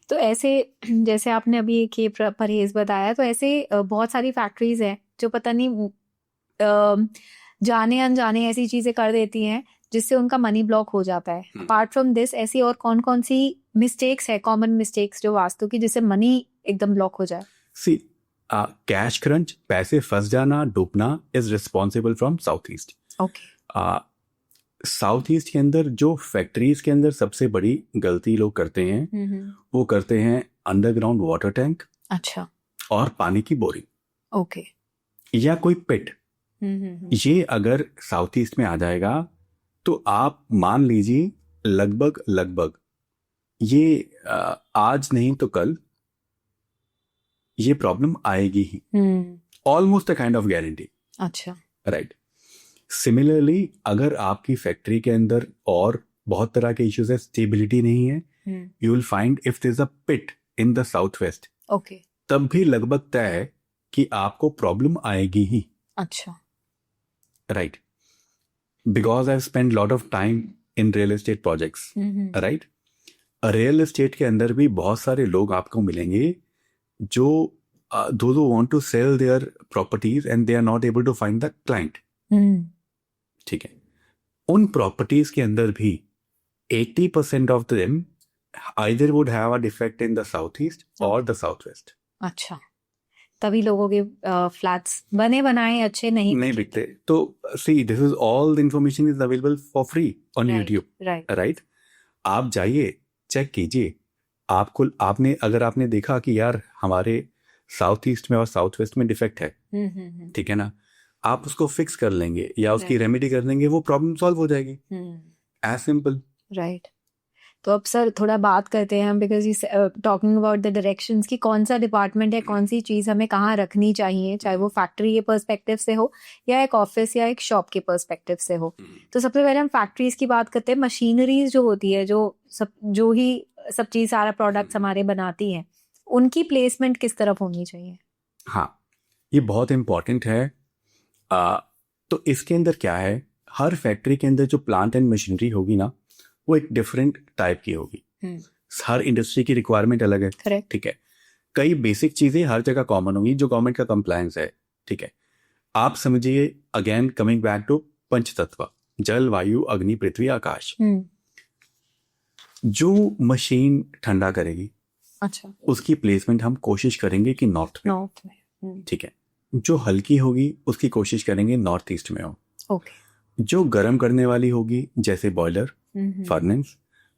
तो ऐसे जैसे आपने अभी एक ये परहेज बताया, तो ऐसे बहुत सारी फैक्ट्रीज हैं जो पता नहीं जाने अनजाने ऐसी चीजें कर देती हैं जिससे उनका मनी ब्लॉक हो जाता है. अपार्ट फ्रॉम दिस ऐसी और कौन कौन सी मिस्टेक्स है, कॉमन मिस्टेक्स जो वास्तु की, जिससे मनी एकदम ब्लॉक हो जाए? सी, कैश क्रंच, पैसे फंस जाना, डूबना is responsible from south east. Okay. South east के अंदर जो फैक्ट्रीज के अंदर सबसे बड़ी गलती लोग करते हैं वो करते हैं अंडरग्राउंड वाटर टैंक. अच्छा. और पानी की बोरिंग. ओके. या कोई पिट. ये अगर साउथ ईस्ट में आ जाएगा तो आप मान लीजिए लगभग ये आज नहीं तो कल ये प्रॉब्लम आएगी ही. Almost a kind of guarantee. अच्छा. राइट. सिमिलरली अगर आपकी फैक्ट्री के अंदर और बहुत तरह के इश्यूज है, स्टेबिलिटी नहीं है, you will find if there is a pit in the south west, okay, तब भी लगभग तय है कि आपको प्रॉब्लम आएगी ही. अच्छा. Right. Because I spend lot of time in real estate projects. Right. Real estate के अंदर भी बहुत सारे लोग आपको मिलेंगे जो those who want to sell their properties and they are not able to find the client. ठीक है. उन प्रॉपर्टीज के अंदर भी 80% of them either would have a defect in the southeast or the southwest. अच्छा. तभी लोगों के फ्लैट्स बने बनाए अच्छे नहीं नहीं बिकते। तो see this is all the information is available for free on YouTube, right right? आप जाइए, चेक कीजिए। आपको आपने अगर आपने देखा कि यार हमारे साउथ ईस्ट में और साउथ वेस्ट में डिफेक्ट है, ठीक है ना, आप उसको फिक्स कर लेंगे या उसकी Right. रेमेडी कर लेंगे, वो प्रॉब्लम सॉल्व हो जाएगी। As simple. राइट। तो अब सर थोड़ा बात करते हैं हम, because you talking about the directions कि कौन सा डिपार्टमेंट है, कौन सी चीज़ हमें कहाँ रखनी चाहिए, चाहे वो फैक्ट्री के पर्सपेक्टिव से हो या एक ऑफिस या एक शॉप के पर्सपेक्टिव से हो। तो सबसे पहले हम फैक्ट्रीज की बात करते हैं। मशीनरीज जो होती है, जो ही सब चीज़ सारा प्रोडक्ट्स हमारे बनाती हैं, उनकी प्लेसमेंट किस तरफ होनी चाहिए? हाँ, ये बहुत इम्पॉर्टेंट है। तो इसके अंदर क्या है, हर फैक्ट्री के अंदर जो प्लांट एंड मशीनरी होगी ना, वो एक डिफरेंट टाइप की होगी। हर इंडस्ट्री की रिक्वायरमेंट अलग है, करेक्ट। ठीक है। कई बेसिक चीजें हर जगह कॉमन होंगी जो गवर्नमेंट का कंप्लायंस है, ठीक है। आप समझिए, अगेन कमिंग बैक टू पंच तत्व, जल वायु अग्नि पृथ्वी आकाश। जो मशीन ठंडा करेगी, अच्छा, उसकी प्लेसमेंट हम कोशिश करेंगे कि नॉर्थ में, ठीक है। जो हल्की होगी उसकी कोशिश करेंगे नॉर्थ ईस्ट में हो। ओके। जो गर्म करने वाली होगी जैसे बॉयलर, फर्नेस,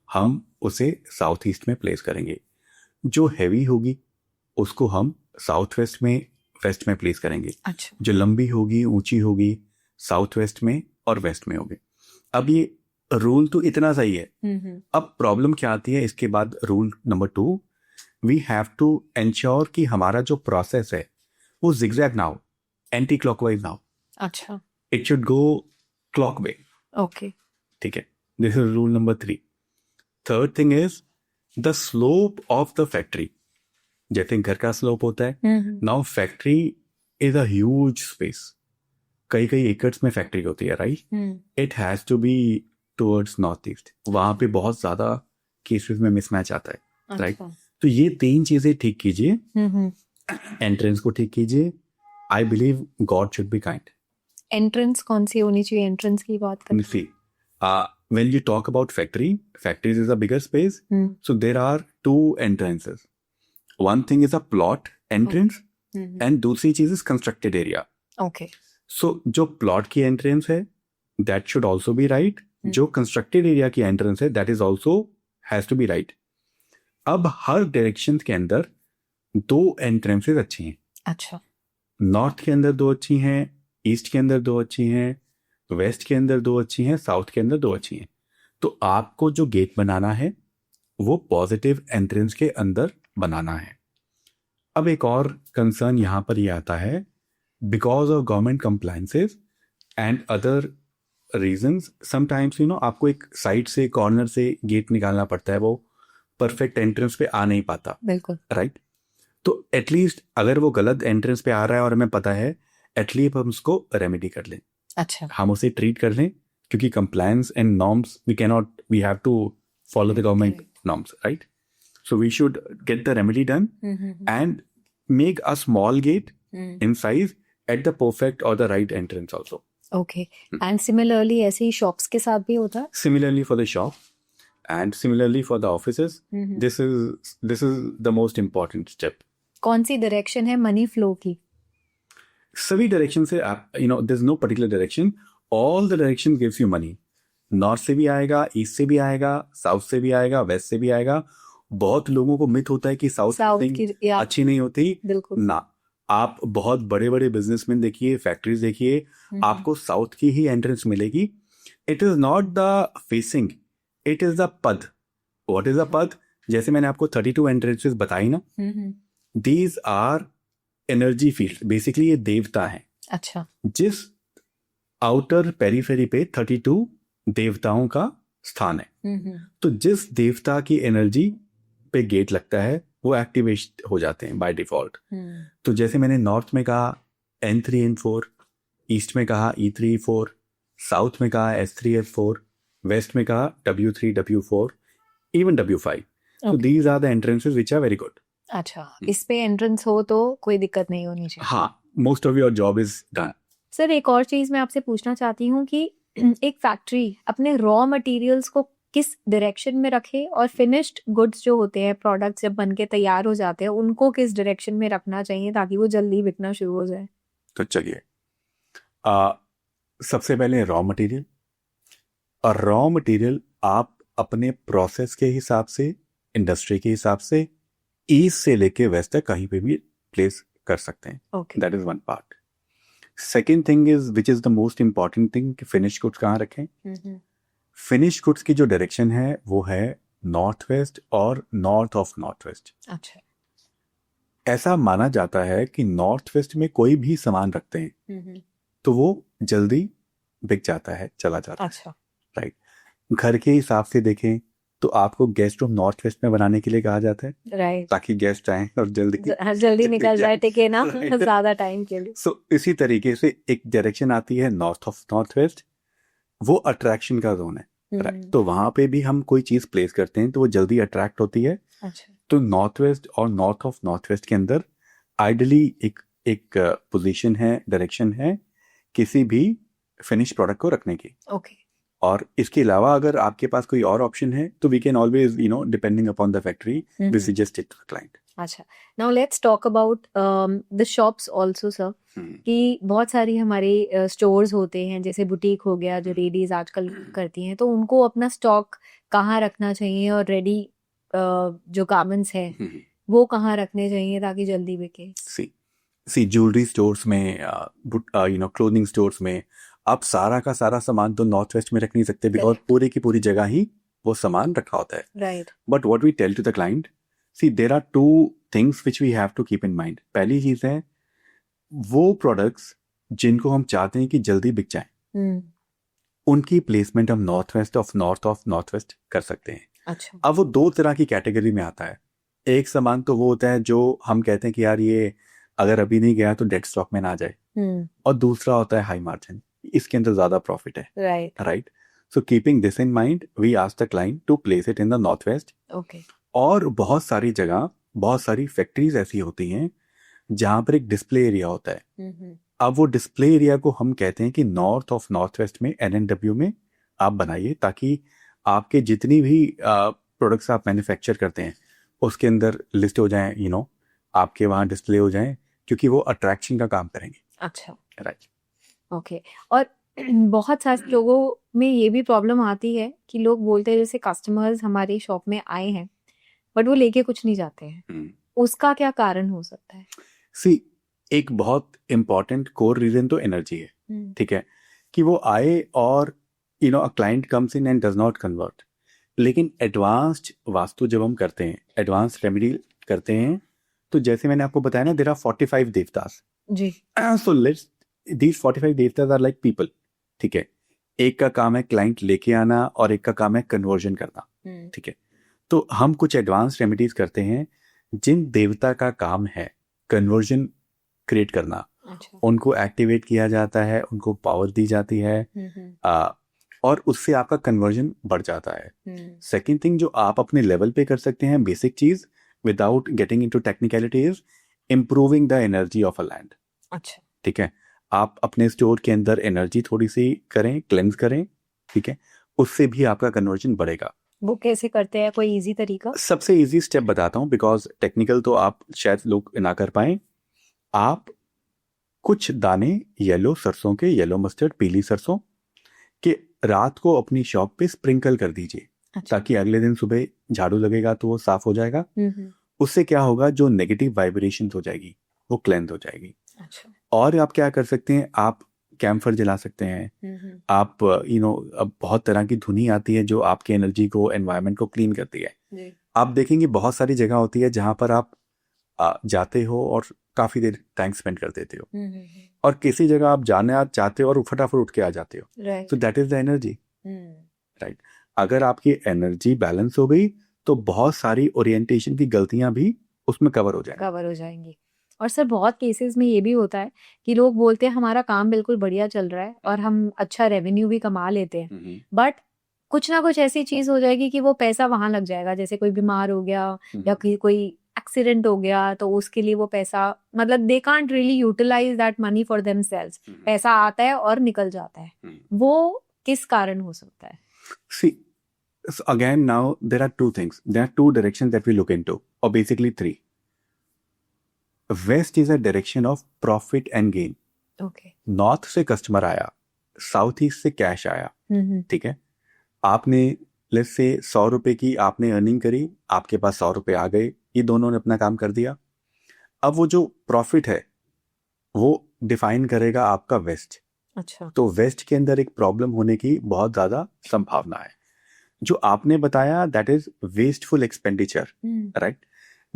हम उसे साउथ ईस्ट में प्लेस करेंगे। जो हैवी होगी उसको हम साउथ वेस्ट में प्लेस करेंगे। अच्छा। जो लंबी होगी, ऊंची होगी, साउथ वेस्ट में और वेस्ट में होगी। अब ये रूल तो इतना सही है। अब प्रॉब्लम क्या आती है इसके बाद? Rule number 2, we have to ensure कि हमारा जो प्रोसेस है वो जिगजैग ना हो, एंटी क्लॉकवाइज ना हो। अच्छा। It should go clockwise. Okay. ठीक है, this is rule number 3। Third thing is the slope of the factory. जैसे घर का स्लोप होता है, now factory is a huge space. कई कई एकर्स में फैक्ट्री होती है, right? It has to be towards north east. वहां पे बहुत ज्यादा केसेस में मिसमैच आता है, राइट? तो ये 3 चीजें ठीक कीजिए। एंट्रेंस को ठीक कीजिए। आई believe God should be kind. Entrance कौन सी होनी चाहिए? एंट्रेंस की बात करें। See, when you talk about factories is a bigger space. So there are 2 entrances. One thing is a plot entrance and दूसरी चीज is constructed area. Okay. So जो plot की entrance है that should also be right. जो constructed area की entrance है that is also has to be right. अब हर direction के अंदर 2 entrances अच्छी हैं। अच्छा। नॉर्थ के अंदर 2 अच्छी हैं, ईस्ट के अंदर 2 अच्छी हैं, वेस्ट के अंदर 2 अच्छी हैं, साउथ के अंदर 2 अच्छी हैं। तो आपको जो गेट बनाना है वो पॉजिटिव एंट्रेंस के अंदर बनाना है। अब एक और कंसर्न यहाँ पर ये आता है, because of government compliances and other reasons, sometimes आपको एक साइड से, कॉर्नर से गेट निकालना पड़ता है, वो परफेक्ट एंट्रेंस पे आ नहीं पाता। बिल्कुल। राइट? तो एटलीस्ट अगर वो गलत एंट्रेंस पे आ रहा है और हमें पता है, एटलीस्ट हम उसको रेमेडी कर लें। अच्छा। हम उसे ट्रीट कर लें, क्योंकि compliance and norms we have to follow the government norms, right? So we should get the remedy done and make a small gate in size at the perfect और the right entrance also. Okay. And similarly ऐसे ही shops के साथ भी होता है? Similarly for the shop and similarly for the offices, this is the most important step. कौन सी डायरेक्शन है मनी फ्लो की? सभी डायरेक्शन से आप there's no particular direction, all the direction gives you money. North से भी आएगा, ईस्ट से भी आएगा, साउथ से भी आएगा, वेस्ट से भी आएगा। बहुत लोगों को मिथ होता है कि साउथ की अच्छी नहीं होती। बिल्कुल ना, आप बहुत बड़े बड़े बिजनेसमैन देखिए, फैक्ट्रीज देखिए, आपको साउथ की ही एंट्रेंस मिलेगी। It is not the facing, it is the पद। व्हाट इज द पद? जैसे मैंने आपको 32 एंट्रेंसेस बताई ना, these are energy field. Basically ये देवता हैं। अच्छा। जिस आउटर पेरीफेरी पे 32 देवताओं का स्थान है, तो जिस देवता की एनर्जी पे गेट लगता है वो एक्टिवेट हो जाते हैं बाय डिफॉल्ट। तो जैसे मैंने नॉर्थ में कहा N3 N4, ईस्ट में कहा E3 E4, साउथ में कहा S3 S4, वेस्ट में कहा W3 W4, इवन W5। तो these are the entrances which are very good. अच्छा, इस पे एंट्रेंस हो तो कोई दिक्कत नहीं होनी चाहिए। हाँ, most of your job is done. Sir एक और चीज मैं आपसे पूछना चाहती हूँ कि एक फैक्ट्री अपने रॉ मटेरियल्स को किस डायरेक्शन में रखें, और फिनिश्ड गुड्स जो होते हैं, प्रोडक्ट्स जब बन के तैयार हो जाते हैं, उनको किस डायरेक्शन में रखना चाहिए ताकि वो जल्दी बिकना शुरू हो जाए? तो चलिए, सबसे पहले रॉ मटेरियल। और रॉ मटेरियल आप अपने प्रोसेस के हिसाब से, इंडस्ट्री के हिसाब से ईस्ट से लेके वेस्ट तक कहीं पे भी प्लेस कर सकते हैं। Okay. That is one part. Second thing is which is the most important thing कि फिनिश गुड्स कहाँ रखें। फिनिश गुड्स की जो डायरेक्शन है वो है नॉर्थ वेस्ट और नॉर्थ ऑफ नॉर्थ वेस्ट। अच्छा। ऐसा माना जाता है कि नॉर्थ वेस्ट में कोई भी सामान रखते हैं तो वो जल्दी बिक जाता है, चला जाता अच्छा। है। राइट। घर के हिसाब से देखें तो आपको गेस्ट रूम नॉर्थ वेस्ट में बनाने के लिए कहा जाता है, राइट। ताकि गेस्ट आए और जल्दी निकल जाए, टिके ना ज्यादा टाइम के लिए। सो इसी तरीके से एक डायरेक्शन आती है नॉर्थ ऑफ नॉर्थ वेस्ट, वो अट्रैक्शन का जोन है। राइट। तो वहां पे भी हम कोई चीज प्लेस करते हैं तो वो जल्दी अट्रैक्ट होती है। अच्छा। तो नॉर्थ वेस्ट और नॉर्थ ऑफ नॉर्थ वेस्ट के अंदर आइडली एक पोजीशन है, डायरेक्शन है किसी भी फिनिश प्रोडक्ट को रखने की। ओके। और इसके अलावा अगर आपके पास कोई और ऑप्शन है तो we can always depending upon the factory we suggest it to the client. अच्छा, now let's talk about the shops also sir, कि बहुत सारी हमारे स्टोर्स होते हैं, जैसे बुटीक हो गया जो लेडीज आजकल करती हैं, तो उनको अपना स्टॉक कहाँ रखना चाहिए, और रेडी जो गारमेंट्स हैं वो कहाँ रखने चाहिए ताकि जल्दी बिके? सी ज्वेलरी स्टोर्स में, क्लोथिंग स्टोर्स में आप सारा का सारा सामान तो नॉर्थ वेस्ट में रख नहीं सकते, बिकॉज पूरी की पूरी जगह ही वो सामान रखा होता है। Right. But what we tell to the client, see there are two things which we have to keep in mind. पहली चीज है वो प्रोडक्ट्स जिनको हम चाहते हैं कि जल्दी बिक जाएं, उनकी प्लेसमेंट हम नॉर्थ ऑफ नॉर्थ वेस्ट कर सकते हैं। अच्छा। अब वो दो तरह की कैटेगरी में आता है। एक सामान तो वो होता है जो हम कहते हैं कि यार ये अगर अभी नहीं गया तो डेड स्टॉक में ना जाए, और दूसरा होता है हाई मार्जिन, इसके अंदर ज्यादा प्रॉफिट है। Right. So keeping this in mind we ask the client to place it in the north west. Okay. और बहुत सारी जगह, बहुत सारी फैक्ट्रीज ऐसी होती हैं जहां पर एक डिस्प्ले एरिया होता है। अब वो डिस्प्ले एरिया को हम कहते हैं कि नॉर्थ ऑफ नॉर्थ वेस्ट में NNW में आप बनाइए, ताकि आपके जितनी भी प्रोडक्ट्स आप मैन्युफैक्चर करते हैं उसके अंदर लिस्ट हो जाएं, आपके वहाँ डिस्प्ले हो जाएं, क्योंकि वो अट्रैक्शन का काम करेंगे। अच्छा। राइट। ओके। और बहुत सारे लोगों में ये भी प्रॉब्लम आती है कि लोग बोलते हैं, जैसे कस्टमर्स हमारी शॉप में आए हैं बट वो लेके कुछ नहीं जाते हैं, उसका क्या कारण हो सकता है? सी, एक बहुत इंपॉर्टेंट कोर रीजन तो एनर्जी है। ठीक है, कि वो आए और a client comes in and does not convert. लेकिन एडवांस्ड वास्तु जब हम करते हैं, एडवांस रेमेडी करते हैं, तो जैसे मैंने आपको बताया ना, देयर आर 45 देवतास जी। सो लेट्स दीज 45 देवतास आर लाइक पीपल। ठीक है, एक का काम है क्लाइंट लेके आना और एक का काम है कन्वर्जन करना। ठीक है, तो हम कुछ एडवांस रेमेडीज करते हैं जिन देवता का काम है कन्वर्जन क्रिएट करना। अच्छा। उनको एक्टिवेट किया जाता है, उनको पावर दी जाती है, और उससे आपका कन्वर्जन बढ़ जाता है। सेकेंड थिंग जो आप अपने लेवल पे कर सकते हैं, बेसिक चीज without getting into technicalities, improving the energy of a land. अच्छा। ठीक है, आप अपने स्टोर के अंदर एनर्जी थोड़ी सी करें, क्लेंस करें। ठीक है, उससे भी आपका कन्वर्जन बढ़ेगा। वो कैसे करते हैं, कोई इजी तरीका? सबसे इजी स्टेप बताता हूँ, बिकॉज टेक्निकल तो आप शायद लोग ना कर पाए। आप कुछ दाने येलो सरसों के, येलो मस्टर्ड, पीली सरसों के रात को अपनी शॉप पे स्प्रिंकल कर दीजिए। अच्छा। ताकि अगले दिन सुबह झाड़ू लगेगा तो वो साफ हो जाएगा। उससे क्या होगा, जो नेगेटिव वाइब्रेशन हो जाएगी वो क्लेंस हो जाएगी। अच्छा। और आप क्या कर सकते हैं, आप कैम्फर जला सकते हैं। आप अब बहुत तरह की धुनी आती है जो आपकी एनर्जी को, एनवायरनमेंट को क्लीन करती है। जी। आप देखेंगे बहुत सारी जगह होती है जहां पर आप जाते हो और काफी देर टाइम स्पेंड कर देते हो, और किसी जगह आप जाने चाहते हो और फटाफट उठ के आ जाते हो। सो that is the energy. Right. अगर आपकी एनर्जी बैलेंस हो गई तो बहुत सारी ओरिएंटेशन की गलतियां भी उसमें कवर हो जाएंगी। और सर बहुत केसेस में ये भी होता है कि लोग बोलते हैं हमारा काम बिल्कुल बढ़िया चल रहा है और हम अच्छा रेवेन्यू भी कमा लेते हैं, बट कुछ ना कुछ ऐसी चीज हो जाएगी कि वो पैसा वहां लग जाएगा, जैसे कोई बीमार हो गया या कोई एक्सीडेंट हो गया, तो उसके लिए वो पैसा, मतलब they can't really utilise that money for themselves. पैसा आता है और निकल जाता है, वो किस कारण हो सकता है? सी, So again, now there are two things. There are two directions that we look into, or basically three. West is a direction of profit and gain. Okay. North से कस्टमर आया, साउथ ईस्ट से cash आया, ठीक है. आपने let's say 100 रुपए की आपने अर्निंग करी, आपके पास 100 रुपए आ गए, ये दोनों ने अपना काम कर दिया. अब वो जो प्रॉफिट है वो डिफाइन करेगा आपका वेस्ट. अच्छा. तो वेस्ट के अंदर एक प्रॉब्लम होने की बहुत ज्यादा संभावना है. जो आपने बताया that is wasteful expenditure, right.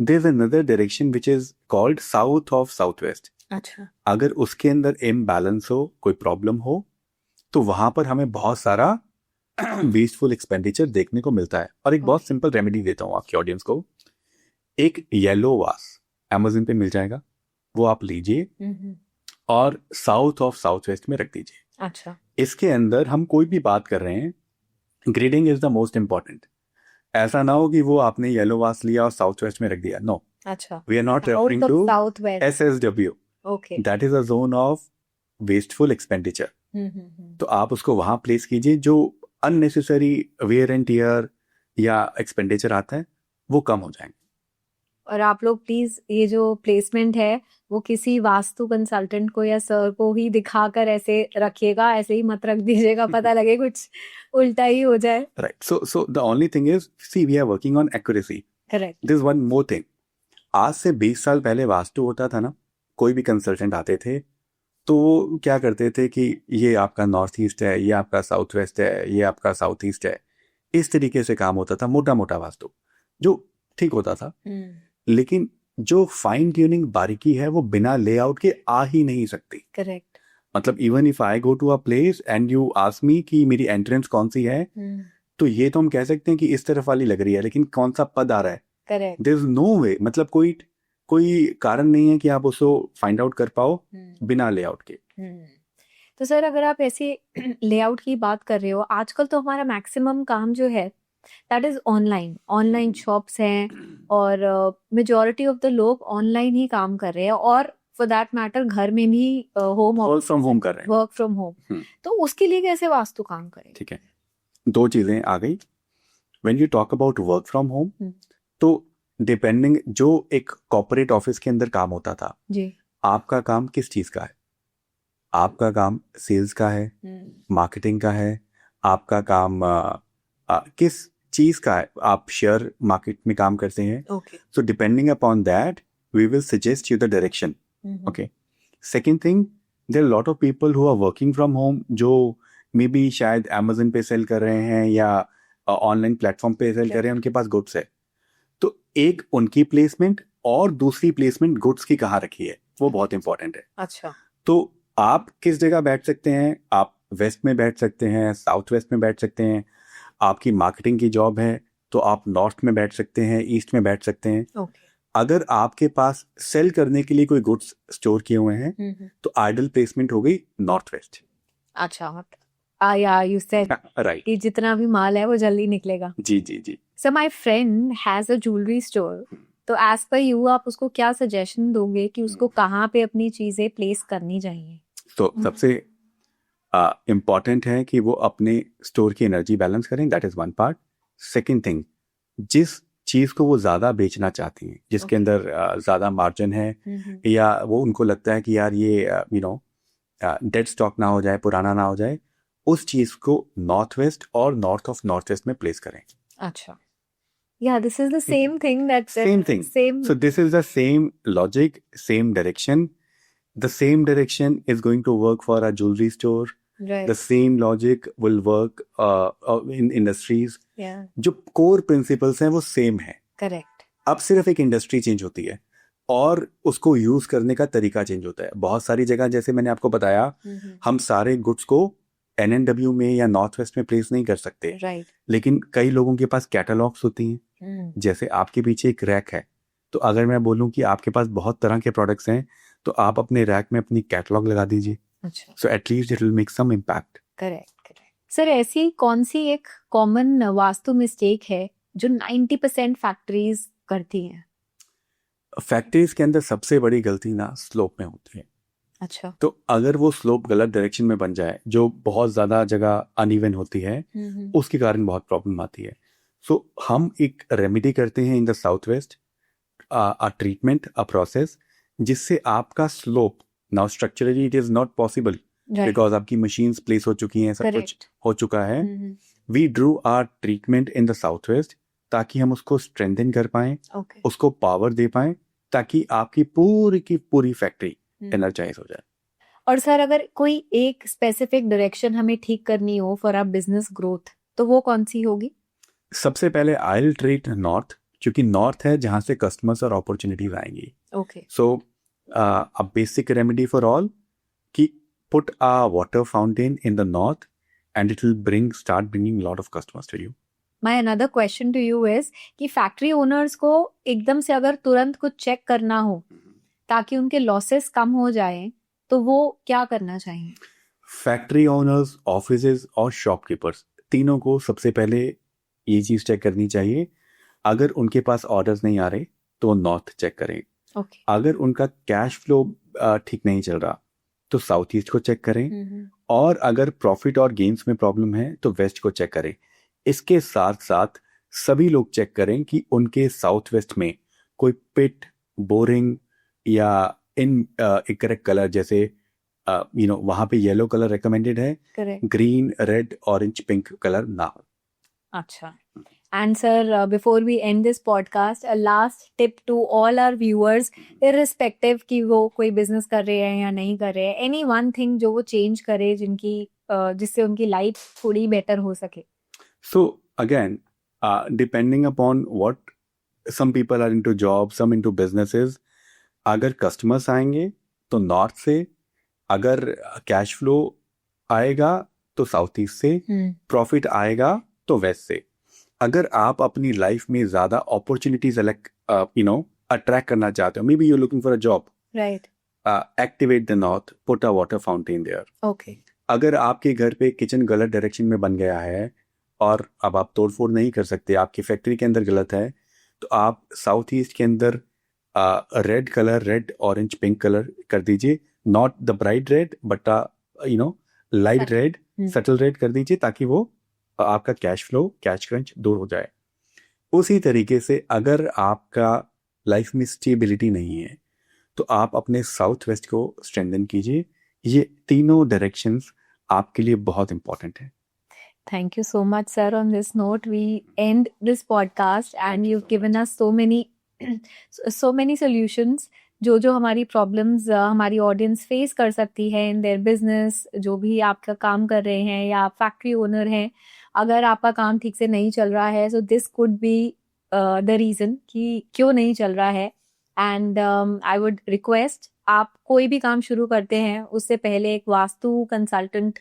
There is another direction which is called south of south west. अच्छा. अगर उसके अंदर इम्बैलेंस हो, कोई प्रॉब्लम हो, तो वहां पर हमें बहुत सारा वेस्टफुल एक्सपेंडिचर देखने को मिलता है. और एक बहुत सिंपल रेमेडी देता हूँ आपकी ऑडियंस को. एक येलो वास अमेज़न पे मिल जाएगा, वो आप लीजिए और साउथ ऑफ साउथ वेस्ट में रख दीजिए. अच्छा. इसके अंदर हम कोई भी बात कर रहे हैं, grading is the most important. ऐसा ना हो कि वो आपने येलो वास लिया और साउथ वेस्ट में रख दिया. नो, अच्छा. We are not referring to south west. SSW. Okay. That is a zone of wasteful expenditure. तो आप उसको वहां प्लेस कीजिए. जो अननेसेसरी वेयर एंड टियर या एक्सपेंडिचर आता है वो कम हो जाएंगे. और आप लोग प्लीज ये जो प्लेसमेंट है वो किसी वास्तु कंसल्टेंट को या सर को ही दिखाकर ऐसे रखिएगा, ऐसे ही मत रख दीजिएगा, पता लगे कुछ उल्टा ही हो जाए. Right. So the only thing is, see we are working on accuracy. Correct. This one more thing. आज से 20 साल पहले वास्तु होता था ना, कोई भी कंसल्टेंट आते थे तो वो क्या करते थे कि ये आपका नॉर्थ ईस्ट है, ये आपका साउथ वेस्ट है, ये आपका साउथ ईस्ट है. इस तरीके से काम होता था, मोटा मोटा वास्तु, जो ठीक होता था. लेकिन जो फाइन ट्यूनिंग बारीकी है वो बिना लेआउट के आ ही नहीं सकती. करेक्ट. मतलब even if I go to a place and you ask me कि मेरी एंट्रेंस कौन सी है, तो ये तो हम कह सकते हैं कि इस तरफ वाली लग रही है, लेकिन कौन सा पद आ रहा है, करेक्ट, देयर इज नो वे. मतलब कोई कारण नहीं है कि आप उसको फाइंड आउट कर पाओ बिना लेआउट के. तो सर अगर आप ऐसे लेआउट की बात कर रहे हो, आजकल तो हमारा मैक्सिमम काम जो है दैट इज ऑनलाइन शॉप्स हैं और मेजॉरिटी ऑफ द लोग ऑनलाइन ही काम कर रहे हैं, और फॉर दैट मैटर घर में भी वर्क फ्रॉम होम कर रहे हैं. Work from home. तो उसके लिए कैसे वास्तु काम करें? ठीक है, दो चीजें आ गई. When you talk about work from home, तो डिपेंडिंग जो एक कॉर्पोरेट ऑफिस के अंदर काम होता था जी, आपका काम किस चीज का है? आपका काम सेल्स का है, मार्केटिंग का है, आपका काम किस चीज का है? आप शेयर मार्केट में काम करते हैं. So depending upon that we will suggest you the direction. Okay. Second thing, there are lot of people who are working from home, जो मे बी शायद अमेजन पे सेल कर रहे हैं या ऑनलाइन प्लेटफॉर्म पे सेल कर रहे हैं, उनके पास गुड्स है. तो एक उनकी प्लेसमेंट और दूसरी प्लेसमेंट गुड्स की कहाँ रखी है, वो बहुत इंपॉर्टेंट है. अच्छा. तो आप किस जगह बैठ सकते हैं? आप वेस्ट में बैठ सकते हैं, साउथ वेस्ट में बैठ सकते हैं. आपकी मार्केटिंग की जॉब है तो आप नॉर्थ में बैठ सकते हैं, ईस्ट में बैठ सकते हैं. अगर आपके पास सेल करने के लिए कोई गुड्स स्टोर किए हुए हैं तो आइडल प्लेसमेंट हो गई नॉर्थ वेस्ट. अच्छा, या यू सेड राइट कि जितना भी माल है वो जल्दी निकलेगा. जी जी जी. So my friend has a jewellery store, तो एज पर यू आप उसको क्या सजेशन दोगे कि उसको कहाँ पे अपनी चीजें प्लेस करनी चाहिए? तो सबसे इम्पॉर्टेंट है कि वो अपने स्टोर की एनर्जी बैलेंस करें, that is one part. Second thing, जिस चीज को वो ज्यादा बेचना चाहती हैं, जिसके अंदर ज्यादा मार्जिन है, या वो उनको लगता है कि यार ये डेड स्टॉक ना हो जाए, पुराना ना हो जाए, उस चीज को नॉर्थ वेस्ट और नॉर्थ ऑफ नॉर्थ वेस्ट में प्लेस करें. अच्छा. Yeah, this is the same thing same thing. So this is the same logic, same direction. The same direction is going to work for a jewelry store. Right. The same logic will work in industries. Yeah. जो core principles हैं वो same है. Correct. अब सिर्फ एक industry change होती है और उसको यूज करने का तरीका चेंज होता है. बहुत सारी जगह जैसे मैंने आपको बताया, हम सारे गुड्स को NNW में या नॉर्थ वेस्ट में प्लेस नहीं कर सकते. Right. लेकिन कई लोगों के पास कैटलॉग्स होती हैं. जैसे आपके पीछे एक रैक है, तो अगर मैं बोलूं कि आपके पास बहुत तरह के प्रोडक्ट्स हैं, तो आप अपने रैक में अपनी कैटलॉग लगा दीजिए. अच्छा. So at least it will make some impact. Correct. Sir ऐसी कौन सी एक कॉमन वास्तु मिस्टेक है जो 90% फैक्ट्रीज करती हैं? फैक्ट्रीज के अंदर सबसे बड़ी गलती ना स्लोप में होती है. अच्छा। तो अगर वो स्लोप गलत डायरेक्शन में बन जाए, जो बहुत ज़्यादा जगह अनइवन होती है, उसके कारण बहुत प्रॉब्लम आती है। सो हम एक रेमेडी करते हैं in the south west, a treatment, a process, जिससे आपका slope, now structurally it is not possible because आपकी मशीन्स प्लेस हो चुकी हैं, सब कुछ हो चुका है। We drew our treatment in the south west ताकि हम उसको स्ट्रेंथन कर पाएं, उसको पावर दे पाएं, ताकि आपकी पूरी की पूरी फैक्ट्री एनर्जाइज हो जाए। और सर अगर कोई एक स्पेसिफिक डायरेक्शन हमें ठीक करनी हो फॉर आवर बिजनेस ग्रोथ, तो वो कौन सी होगी? सबसे पहले आई विल ट्रीट नॉर्थ, क्योंकि नॉर्थ है जहां से कस्टमर्स और अपॉर्चुनिटीज आएंगी। Okay. So a basic remedy for all कि put a water fountain in the north and it will start bringing a lot of customers to you. My another question to you is कि factory owners को एकदम से अगर तुरंत कुछ check करना हो ताकि उनके लॉसेस कम हो जाए, तो वो क्या करना चाहिए? फैक्ट्री ओनर्स, ऑफिसेज और शॉपकीपर्स, तीनों को सबसे पहले ये चीज चेक करनी चाहिए। अगर उनके पास ऑर्डर्स नहीं आ रहे तो नॉर्थ चेक करें। Okay. अगर उनका कैश फ्लो ठीक नहीं चल रहा तो साउथ ईस्ट को चेक करें, और अगर प्रॉफिट और गेन्स में प्रॉब्लम है तो वेस्ट को चेक करें। इसके साथ साथ सभी लोग चेक करें कि उनके साउथ वेस्ट में कोई पिट, बोरिंग या इनकरेक्ट कलर, जैसे वहां पे येलो कलर रिकमेंडेड है, green, red, orange, pink colour ना हो। अच्छा। And sir, before we end this podcast, a last tip to all our viewers, irrespective कि वो कोई business कर रहे हैं या नहीं कर रहे हैं, any one thing जो वो change करे जिससे उनकी life थोड़ी better हो सके। So again, depending upon what, some people are into jobs, some into businesses. अगर customers आएंगे तो north से, अगर cash flow आएगा तो साउथ ईस्ट से, प्रॉफिट आएगा तो वेस्ट से। अगर आप अपनी लाइफ में ज्यादा अपॉर्चुनिटीज अट्रैक्ट करना चाहते हो, may be you looking for a job, right, activate the north, put a water fountain there. Okay. अगर आपके घर पे किचन गलत डायरेक्शन में बन गया है और अब आप तोड़फोड़ नहीं कर सकते, आपकी फैक्ट्री के अंदर गलत है, तो आप साउथ ईस्ट के अंदर red colour, red, orange, pink colour कर दीजिए। Not the bright red but light red, subtle red कर दीजिए, ताकि वो आपका कैश फ्लो, कैश क्रंच दूर हो जाए। उसी तरीके से अगर आपका लाइफ में स्टेबिलिटी नहीं है तो आप अपने साउथ वेस्ट को स्ट्रेंथन कीजिए। ये तीनों डायरेक्शंस आपके लिए बहुत इंपॉर्टेंट है। Thank you so much, sir. On this note, we end this podcast, and you've given us so many solutions. जो हमारी प्रॉब्लम्स हमारी ऑडियंस फेस कर सकती है इन देयर बिजनेस, जो भी आपका काम कर रहे हैं या आप फैक्ट्री ओनर हैं, अगर आपका काम ठीक से नहीं चल रहा है, so this could be the reason कि क्यों नहीं चल रहा है। एंड आई वुड रिक्वेस्ट, आप कोई भी काम शुरू करते हैं उससे पहले एक वास्तु कंसल्टेंट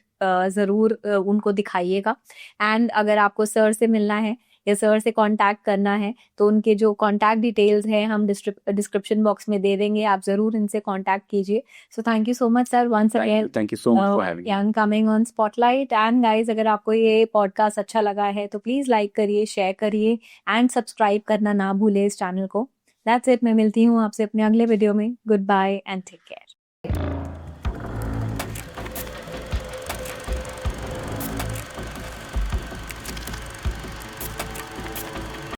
ज़रूर उनको दिखाइएगा। एंड अगर आपको सर से मिलना है या सर से कांटेक्ट करना है तो उनके जो कांटेक्ट डिटेल्स हैं हम डिस्क्रिप्शन बॉक्स में दे देंगे, आप ज़रूर इनसे कांटेक्ट कीजिए। So thank you so much sir, once again thank you so much for having me, coming on Spotlight. And guys, अगर आपको ये पॉडकास्ट अच्छा लगा है तो प्लीज़ लाइक करिए, शेयर करिए एंड सब्सक्राइब करना ना भूले इस चैनल को। दैट्स इट, मैं मिलती हूँ आपसे अपने अगले वीडियो में। Goodbye and take care.